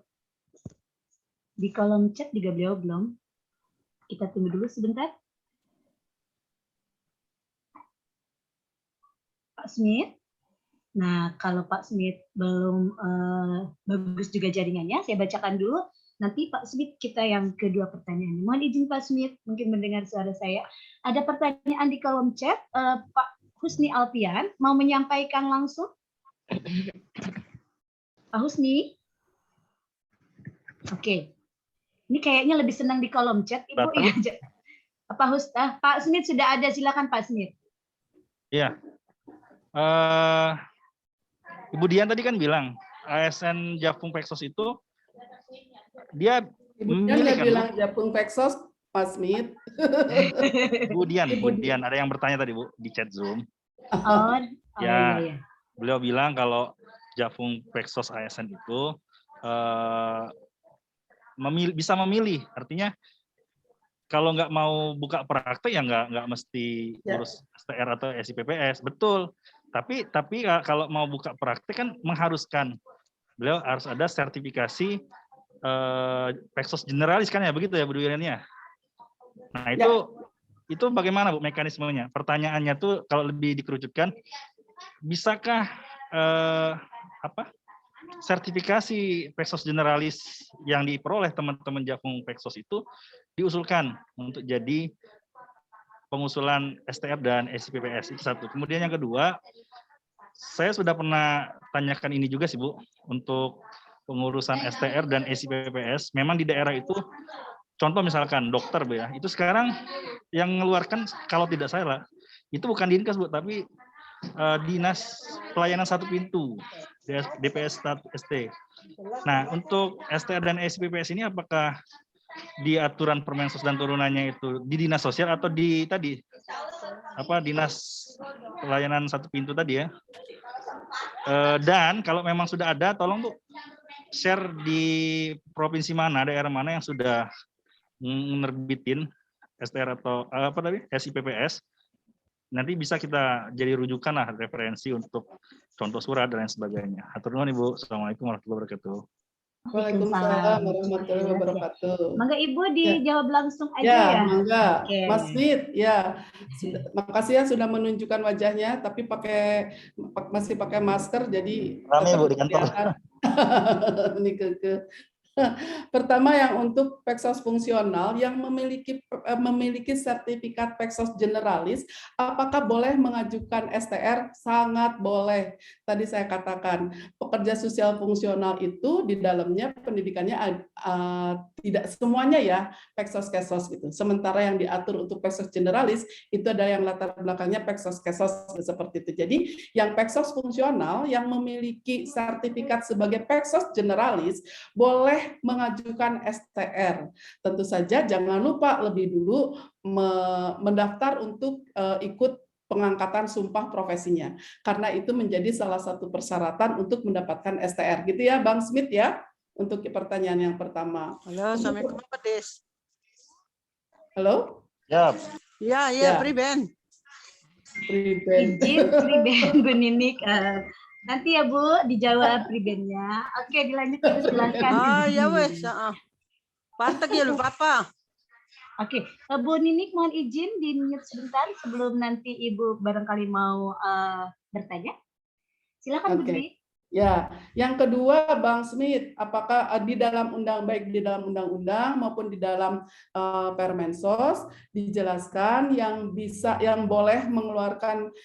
Di kolom chat juga beliau belum. Kita tunggu dulu sebentar. Pak Smith. Nah, kalau Pak Smith belum bagus juga jaringannya, saya bacakan dulu. Nanti Pak Smith kita yang kedua pertanyaan. Mohon izin Pak Smith, mungkin mendengar suara saya. Ada pertanyaan di kolom chat. Pak Husni Alfian mau menyampaikan langsung. Pak Husni. Oke. Ini kayaknya lebih senang di kolom chat, Ibu ya. Pak Smith sudah ada, silakan Pak Smith. Iya. Ibu Dian tadi kan bilang ASN Japung Peksos itu dia Ibu Dian bilang Japung Peksos, Pak Smith. Bu Dian, ada yang bertanya tadi Bu di chat Zoom. Iya. Beliau bilang kalau Japung Peksos ASN itu bisa memilih, artinya kalau nggak mau buka praktek ya nggak mesti urus STR atau SIPPS, betul. Tapi kalau mau buka praktek kan mengharuskan beliau harus ada sertifikasi Peksos generalis kan ya, begitu ya Bu Dwi Yuniani ya. Nah itu bagaimana Bu mekanismenya? Pertanyaannya tuh kalau lebih dikerucutkan, bisakah sertifikasi Peksos generalis yang diperoleh teman-teman Japung Peksos itu diusulkan untuk jadi pengusulan STR dan SIPPS, itu satu. Kemudian yang kedua, saya sudah pernah tanyakan ini juga sih Bu, untuk pengurusan STR dan SIPPS, memang di daerah itu, contoh misalkan dokter Bu ya, itu sekarang yang mengeluarkan kalau tidak salah, itu bukan Dinkes Bu, tapi Dinas Pelayanan Satu Pintu, DPS ST. Nah, untuk STR dan SIPPS ini apakah di aturan Permensos dan turunannya itu di Dinas Sosial atau di tadi Dinas Pelayanan Satu Pintu tadi ya? Dan kalau memang sudah ada, tolong Bu share di provinsi mana, daerah mana yang sudah menerbitin STR atau SIPPS. Nanti bisa kita jadi rujukan lah, referensi untuk contoh surat dan lain sebagainya. Hatur nuhun Ibu. Assalamualaikum warahmatullahi wabarakatuh. Waalaikumsalam warahmatullahi wabarakatuh. Mangga Ibu dijawab langsung aja ya. Mangga. Mas Smith, ya. Makasih ya sudah menunjukkan wajahnya, tapi masih pakai masker, jadi rame Bu di kantor. Ini Pertama yang untuk Peksos fungsional yang memiliki sertifikat Peksos generalis, apakah boleh mengajukan STR? Sangat boleh. Tadi saya katakan, pekerja sosial fungsional itu di dalamnya pendidikannya tidak semuanya ya Peksos-Kesos gitu. Sementara yang diatur untuk Peksos generalis itu ada yang latar belakangnya Peksos-Kesos seperti itu. Jadi yang Peksos fungsional yang memiliki sertifikat sebagai Peksos generalis boleh mengajukan STR. Tentu saja jangan lupa lebih dulu mendaftar untuk ikut pengangkatan sumpah profesinya. Karena itu menjadi salah satu persyaratan untuk mendapatkan STR. Gitu ya Bang Smith ya, untuk pertanyaan yang pertama. Halo, Assalamualaikum Pak Des. Halo? Ya, Priben. Izin Priben Bu Ninik. Nanti ya Bu dijawab Pribennya. Oke, dilanjut Ibu silakan. Ya wes, pantek ya lu Papa. Oke, Bu Ninik mohon izin di-mute sebentar sebelum nanti Ibu barangkali mau bertanya. Silakan Bu Dwi. Ya, yang kedua Bang Smith, apakah di dalam baik di dalam undang-undang maupun di dalam Permensos dijelaskan yang boleh mengeluarkan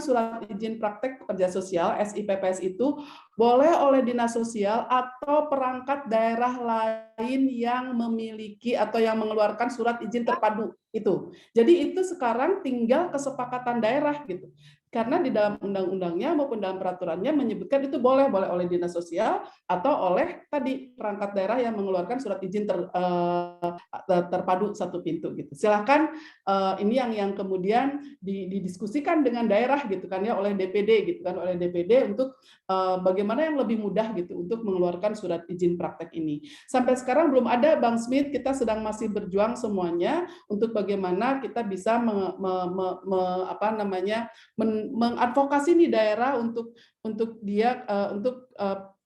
surat izin praktek pekerja sosial SIPPS itu boleh oleh dinas sosial atau perangkat daerah lain yang memiliki atau yang mengeluarkan surat izin terpadu itu. Jadi itu sekarang tinggal kesepakatan daerah gitu. Karena di dalam undang-undangnya maupun dalam peraturannya menyebutkan itu boleh oleh dinas sosial atau oleh tadi perangkat daerah yang mengeluarkan surat izin terpadu satu pintu gitu. Silahkan ini yang kemudian didiskusikan dengan daerah gitu kan ya, oleh DPD gitu kan, oleh DPD untuk bagaimana yang lebih mudah gitu untuk mengeluarkan surat izin praktek ini. Sampai sekarang belum ada, Bang Smith, kita sedang masih berjuang semuanya untuk bagaimana kita bisa mengadvokasi nih daerah untuk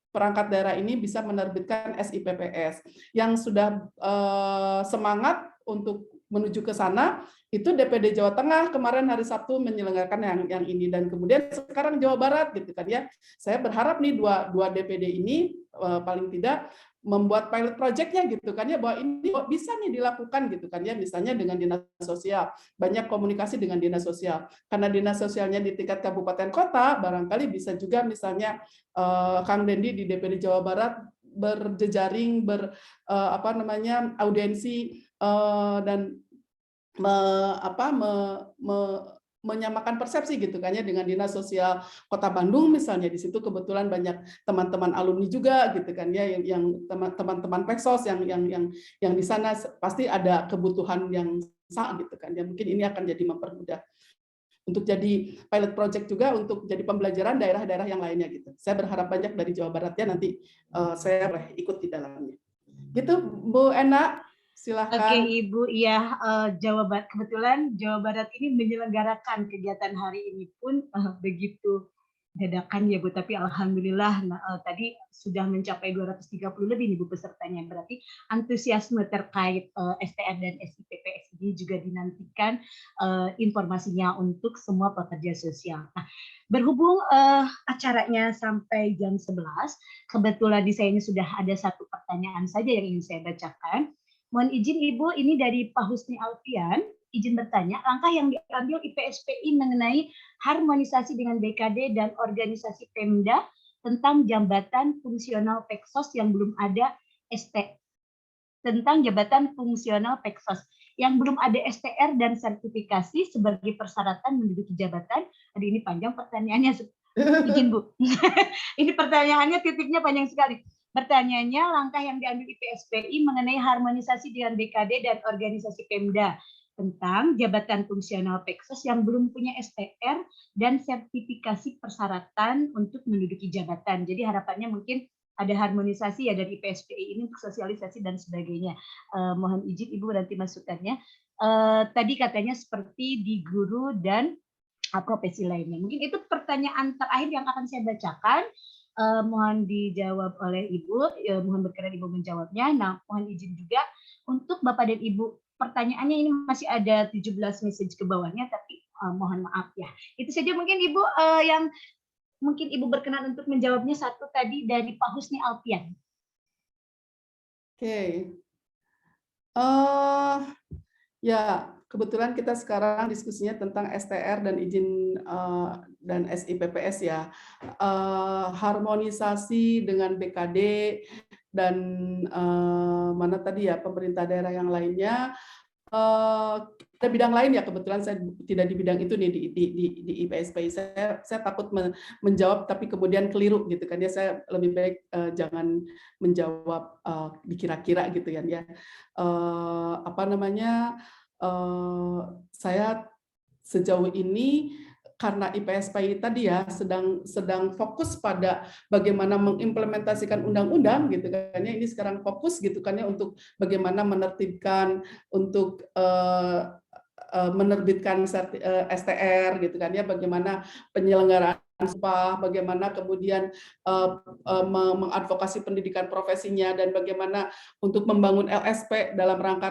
perangkat daerah ini bisa menerbitkan SIPPS. Yang sudah semangat untuk menuju ke sana itu DPD Jawa Tengah kemarin hari Sabtu menyelenggarakan yang ini, dan kemudian sekarang Jawa Barat gitu kan ya. Saya berharap nih dua DPD ini paling tidak membuat pilot project-nya gitu kan ya, bahwa ini bisa nih dilakukan gitu kan ya, misalnya dengan dinas sosial, banyak komunikasi dengan dinas sosial, karena dinas sosialnya di tingkat kabupaten kota, barangkali bisa juga misalnya Kang Dendi di DPD Jawa Barat berjejaring, audiensi dan menyamakan persepsi gitu kan ya dengan dinas sosial Kota Bandung misalnya. Di situ kebetulan banyak teman-teman alumni juga gitu kan ya, yang teman-teman Peksos yang di sana pasti ada kebutuhan yang sama gitu kan ya. Mungkin ini akan jadi mempermudah untuk jadi pilot project juga untuk jadi pembelajaran daerah-daerah yang lainnya gitu. Saya berharap banyak dari Jawa Barat ya, nanti saya boleh ikut di dalamnya. Gitu Bu Ena. Silakan. Oke Ibu, ya Jawa Barat, kebetulan Jawa Barat ini menyelenggarakan kegiatan hari ini pun begitu dadakan ya Bu, tapi alhamdulillah tadi sudah mencapai 230 lebih nih Bu pesertanya, berarti antusiasme terkait STR dan SIPPS ini juga dinantikan informasinya untuk semua pekerja sosial. Nah, berhubung acaranya sampai jam 11, kebetulan di saya ini sudah ada satu pertanyaan saja yang ingin saya bacakan. Mohon izin Ibu, ini dari Pak Husni Alfian, izin bertanya, langkah yang diambil IPSPI mengenai harmonisasi dengan BKD dan organisasi Pemda tentang jabatan fungsional Peksos yang belum ada STR dan sertifikasi sebagai persyaratan menduduki jabatan. Aduh, ini panjang pertanyaannya. Izin Bu. Ini pertanyaannya titiknya panjang sekali. Pertanyaannya, langkah yang diambil IPSPI mengenai harmonisasi dengan BKD dan organisasi Pemda tentang jabatan fungsional Peksos yang belum punya STR dan sertifikasi persyaratan untuk menduduki jabatan. Jadi harapannya mungkin ada harmonisasi ya dari IPSPI ini untuk sosialisasi dan sebagainya. Mohon izin Ibu nanti masukannya. Tadi katanya seperti di guru dan profesi lainnya. Mungkin itu pertanyaan terakhir yang akan saya bacakan. Mohon dijawab oleh Ibu, mohon berkenan Ibu menjawabnya. Nah, mohon izin juga untuk Bapak dan Ibu, pertanyaannya ini masih ada 17 message ke bawahnya, tapi mohon maaf ya. Itu saja mungkin Ibu yang mungkin Ibu berkenan untuk menjawabnya. Satu tadi dari Pak Husni Alfian. Oke. Ya, kebetulan kita sekarang diskusinya tentang STR dan izin dan SIPPS ya. Harmonisasi dengan BKD dan mana tadi ya pemerintah daerah yang lainnya. Ada bidang lain ya, kebetulan saya tidak di bidang itu nih di IPSPI. Saya takut menjawab tapi kemudian keliru gitu kan ya. Saya lebih baik jangan menjawab dikira-kira gitu kan ya. Saya sejauh ini karena IPSPI tadi ya sedang fokus pada bagaimana mengimplementasikan undang-undang gitu kan ya. Ini sekarang fokus gitu kan ya untuk bagaimana menertibkan untuk menerbitkan STR gitu kan ya, bagaimana penyelenggaraan upah, bagaimana kemudian mengadvokasi pendidikan profesinya, dan bagaimana untuk membangun LSP dalam rangka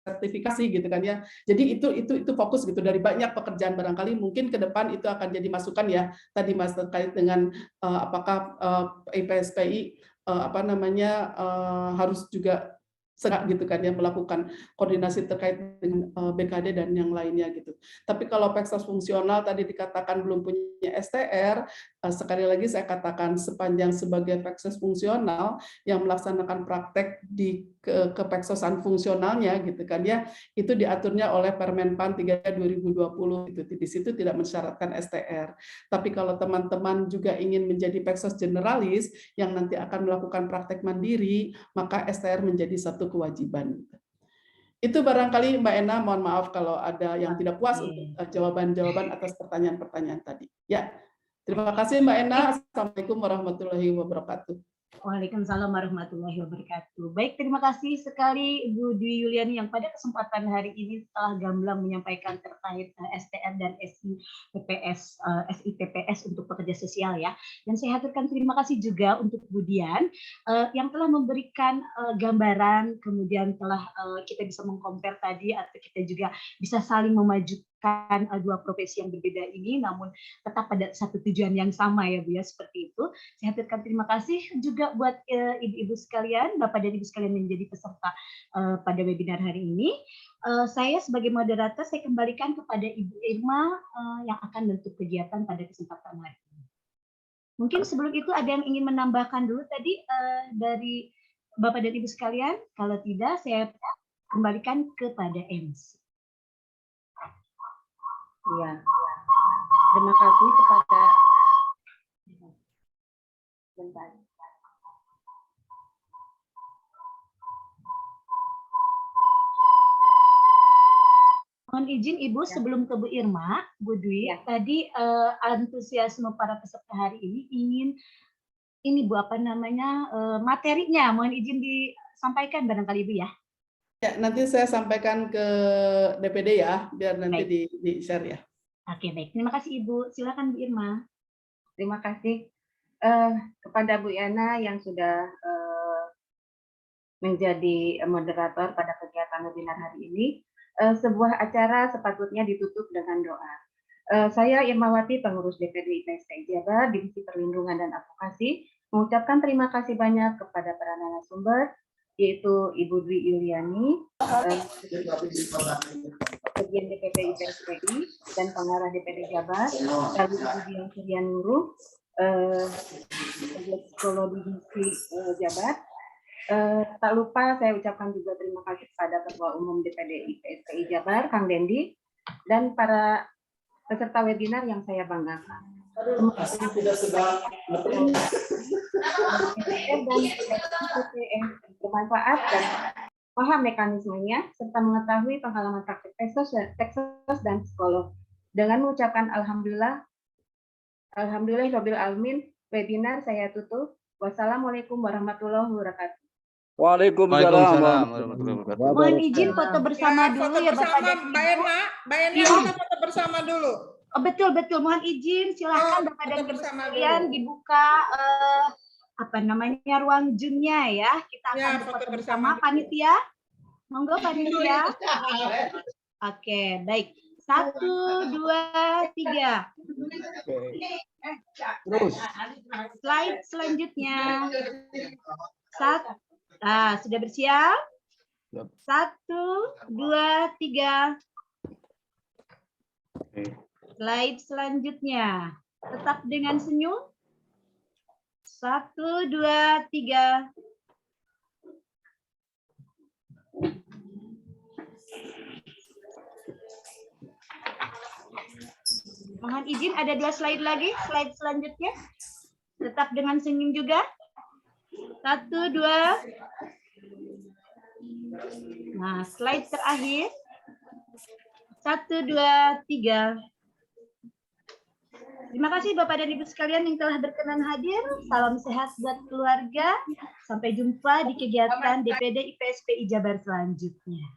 sertifikasi gitu kan ya. Jadi itu fokus gitu dari banyak pekerjaan, barangkali mungkin ke depan itu akan jadi masukan ya tadi Mas terkait dengan apakah IPSPI harus juga segera gitu kan ya, melakukan koordinasi terkait dengan BKD dan yang lainnya gitu. Tapi kalau Peksos fungsional tadi dikatakan belum punya STR, sekali lagi saya katakan sepanjang sebagai Peksos fungsional yang melaksanakan praktek di kepeksosan fungsionalnya gitu kan ya, itu diaturnya oleh Permenpan 3 2020 gitu. Di situ tidak mensyaratkan STR. Tapi kalau teman-teman juga ingin menjadi Peksos generalis yang nanti akan melakukan praktek mandiri, maka STR menjadi satu kewajiban. Itu barangkali Mbak Ena, mohon maaf kalau ada yang tidak puas untuk jawaban-jawaban atas pertanyaan-pertanyaan tadi. Ya, terima kasih Mbak Ena. Assalamualaikum warahmatullahi wabarakatuh. Waalaikumsalam warahmatullahi wabarakatuh. Baik, terima kasih sekali Ibu Dwi Yuliani yang pada kesempatan hari ini telah gamblang menyampaikan terkait STR dan SIPPS untuk pekerja sosial ya. Dan saya haturkan terima kasih juga untuk Bu Dian yang telah memberikan gambaran, kemudian telah kita bisa mengcompare tadi atau kita juga bisa saling memajukan dua profesi yang berbeda ini, namun tetap pada satu tujuan yang sama ya Bu ya, seperti itu. Saya haturkan terima kasih juga buat ibu-ibu sekalian, Bapak dan Ibu sekalian yang menjadi peserta pada webinar hari ini. Saya sebagai moderator, saya kembalikan kepada Ibu Irma yang akan menutup kegiatan pada kesempatan hari ini. Mungkin sebelum itu ada yang ingin menambahkan dulu tadi dari Bapak dan Ibu sekalian. Kalau tidak, saya kembalikan kepada MC. Iya, terima kasih kepada bentar. Mohon izin Ibu, sebelum ke Bu Irma, Bu Dwi, tadi antusiasme para peserta hari ini Bu apa namanya materinya, mohon izin disampaikan barangkali Ibu ya. Ya, nanti saya sampaikan ke DPD ya, biar nanti di-share ya. Oke, baik. Terima kasih Ibu. Silakan Bu Irma. Terima kasih kepada Bu Yana yang sudah menjadi moderator pada kegiatan webinar hari ini. Sebuah acara sepatutnya ditutup dengan doa. Saya Irmawati, pengurus DPD IPSPI Jabar, Divisi Perlindungan dan Advokasi, mengucapkan terima kasih banyak kepada para narasumber, yaitu Ibu Dwi Yuliani, Sekjen DPP IPSPI dan pengarah DPD Jabar, lalu Ibu Dian Suryanurul, Psikologi Divisi Jabar. Tak lupa saya ucapkan juga terima kasih kepada Ketua Umum DPD IPSPI Jabar, Kang Dendi, dan para peserta webinar yang saya banggakan. Bermanfaat dan paham mekanismenya serta mengetahui pengalaman praktik Peksos dan psikolog. Dengan mengucapkan alhamdulillahirabbil alamin, webinar saya tutup. Wassalamualaikum warahmatullahi wabarakatuh. Waalaikumsalam warahmatullahi wabarakatuh. Mohon izin foto bersama dulu ya Bapak dan Ibu. Mbak Ena, kita foto bersama dulu. Oh, betul. Mohon izin, silahkan Bapak dan Ibu sekalian dibuka ruang Zoom-nya ya. Kita akan foto bersama panitia. Monggo panitia. Oke, baik. 1, 2, 3. Terus. Slide selanjutnya. Sudah bersiap? 1, 2, 3. Slide selanjutnya. Tetap dengan senyum. 1, 2, 3. Mohon izin, ada 2 slide lagi. Slide selanjutnya. Tetap dengan senyum juga. 1, 2. Nah, slide terakhir. 1, 2, 3. Terima kasih Bapak dan Ibu sekalian yang telah berkenan hadir. Salam sehat buat keluarga. Sampai jumpa di kegiatan DPD IPSPI Jabar selanjutnya.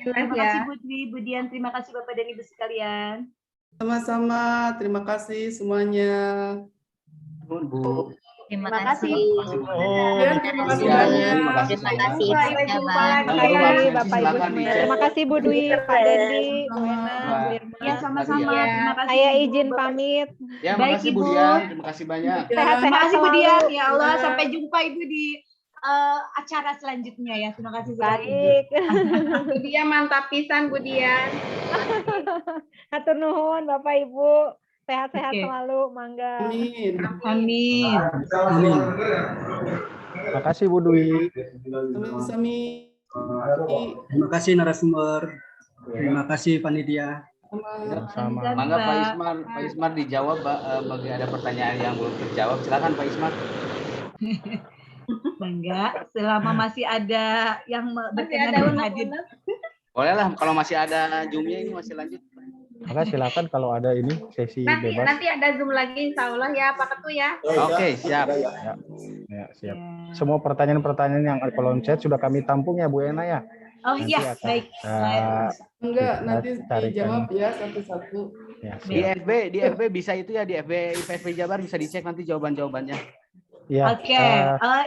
Terima kasih Bu Dwi, Bu Dian. Terima kasih Bapak dan Ibu sekalian. Sama-sama. Terima kasih semuanya. Bu. Terima kasih. Terima kasih banyak. Terima kasih. Bapak Ibu semuanya. Terima kasih Bu Dwi, Pak Dendi, Bu Ena, Bu Irma. Ya, sama-sama. Terima kasih. Saya izin pamit. Ya, baik makasih Ibu. Bu Dian. Terima kasih banyak. Terima kasih Bu Dian. Ya Allah, sampai jumpa Ibu di acara selanjutnya ya. Terima kasih sudah Baik. Bu Dian mantap pisan Bu Dian. Hatur nuhun Bapak Ibu. Sehat-sehat Oke. selalu, mangga. Amin. Amin. Terima kasih Bu Dwi. Sami-sami. Terima kasih narasumber. Terima kasih panitia. Sama. Mangga Pak Ismar dijawab bagi ada pertanyaan yang belum terjawab. Silakan Pak Ismar. Bangga, selama masih ada yang berkenan dengan hadir. Boleh lah kalau masih ada Zoom-nya ini masih lanjut. Maka silakan kalau ada ini sesi bebas. Nanti ada Zoom lagi insya Allah ya Pak Ketua ya. Oke, siap. Ya, siap. Semua pertanyaan-pertanyaan yang kolom chat sudah kami tampung ya Bu Ena ya. Oh Nanti iya, akan baik. Enggak, kita nanti carikan. dijawab ya satu-satu. Ya, siap. Di FB bisa itu ya, di FB IPSP Jabar bisa dicek nanti jawaban-jawabannya. Ya, Oke,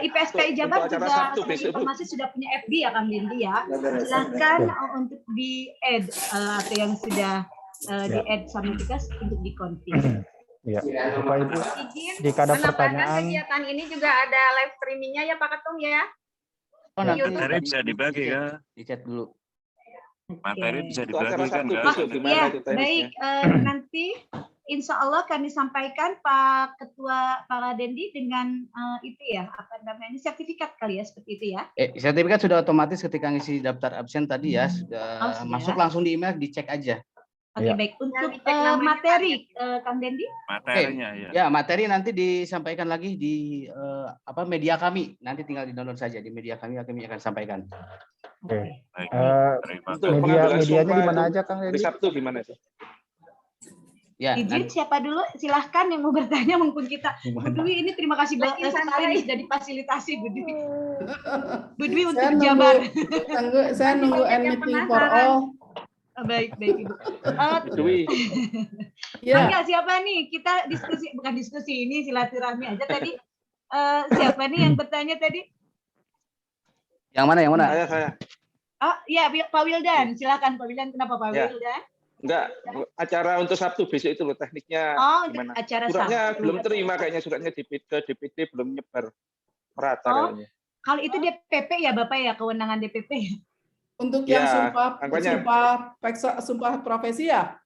IPSPI Jabar juga informasi sudah punya FB ya Kang Dendi ya. Silahkan untuk di-add atau yang sudah di-add sama kita untuk di-confirm. ya. Bapak Ibu, Izin jika ada menambahkan pertanyaan, kegiatan ini juga ada live streamingnya ya Pak Ketum ya. Oh, nanti Materi bisa dibagi kan? Dicek dulu. Materi bisa dibagi kan? Ya, baik. Nanti Insya Allah kami sampaikan Pak Ketua Pak Dendi dengan itu ya, apa namanya, sertifikat kali ya, seperti itu ya. Sertifikat sudah otomatis ketika ngisi daftar absen tadi ya, sudah sudah. masuk langsung di email, dicek aja. Oke, Ya. baik. Untuk dicek namanya, materi, Kang Dendi? Materinya ya. Ya, materi nanti disampaikan lagi di media kami. Nanti tinggal di-download saja di media kami akan sampaikan. oke. Baik. Medianya di mana aja Kang Dedi? Sabtu gimana sih? Ya, Izin siapa dulu? Silahkan yang mau bertanya mumpung kita. Bu Dwi ini terima kasih banget sekali nih sudah difasilitasi Bu Dwi. Bu Dwi untuk Jabar. Saya nunggu end meeting for all. Baik, Ibu. Dwi. Ya. Enggak, siapa nih? Kita diskusi, bukan diskusi ini silaturahmi aja tadi. Siapa nih yang bertanya tadi? Yang mana? Saya. Oh, ya Pak Wildan. Silakan Pak Wildan. Kenapa Pak Ya. Wildan? Enggak, acara untuk Sabtu besok itu loh tekniknya Oh, untuk gimana? acara Suratnya Sabtu. belum terima kayaknya, suratnya ke DPD belum nyebar merata kayaknya. Kalau itu DPP ya Bapak ya, kewenangan DPP. Untuk Ya, yang angkanya. sumpah profesi ya?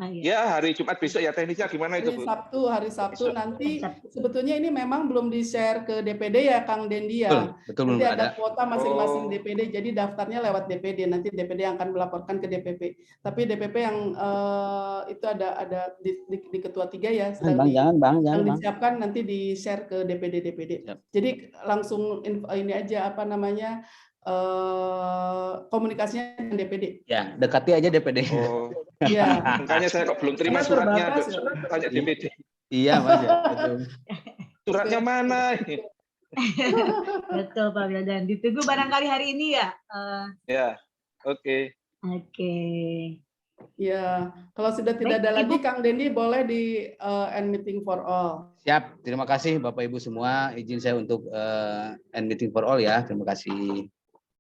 Ya, hari Jumat besok ya teknisnya gimana itu, Bu? Hari Sabtu nanti sebetulnya ini memang belum di-share ke DPD ya Kang Dendi ya. Betul, Nanti belum ada ada. kuota masing-masing DPD, jadi daftarnya lewat DPD. Nanti DPD yang akan melaporkan ke DPP. Tapi DPP yang itu ada di ketua 3 ya, sedang disiapkan nanti di-share ke DPD. Jadi langsung ini aja apa namanya komunikasinya dengan DPD. Ya, dekati aja DPD. Oh. Iya. Makanya saya kok belum terima suratnya, tanya DPD. Iya, Mas. Ya, betul. Suratnya mana? Betul Pak Wildan. Ditunggu barangkali hari ini ya. Ya, oke. Oke. Ya, kalau sudah tidak ada lagi Kang Dendi boleh di end meeting for all. Siap, terima kasih Bapak Ibu semua. Izin saya untuk end meeting for all ya. Terima kasih.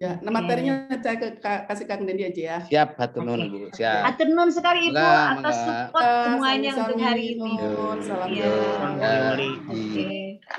Ya, nah materinya saya kasih Kang Dendi aja ya. Siap, hatur nuhun Bu. Siap. Hatur nuhun sekali Ibu atas support semuanya untuk hari ini. Salam. Ya. Ya. Oke.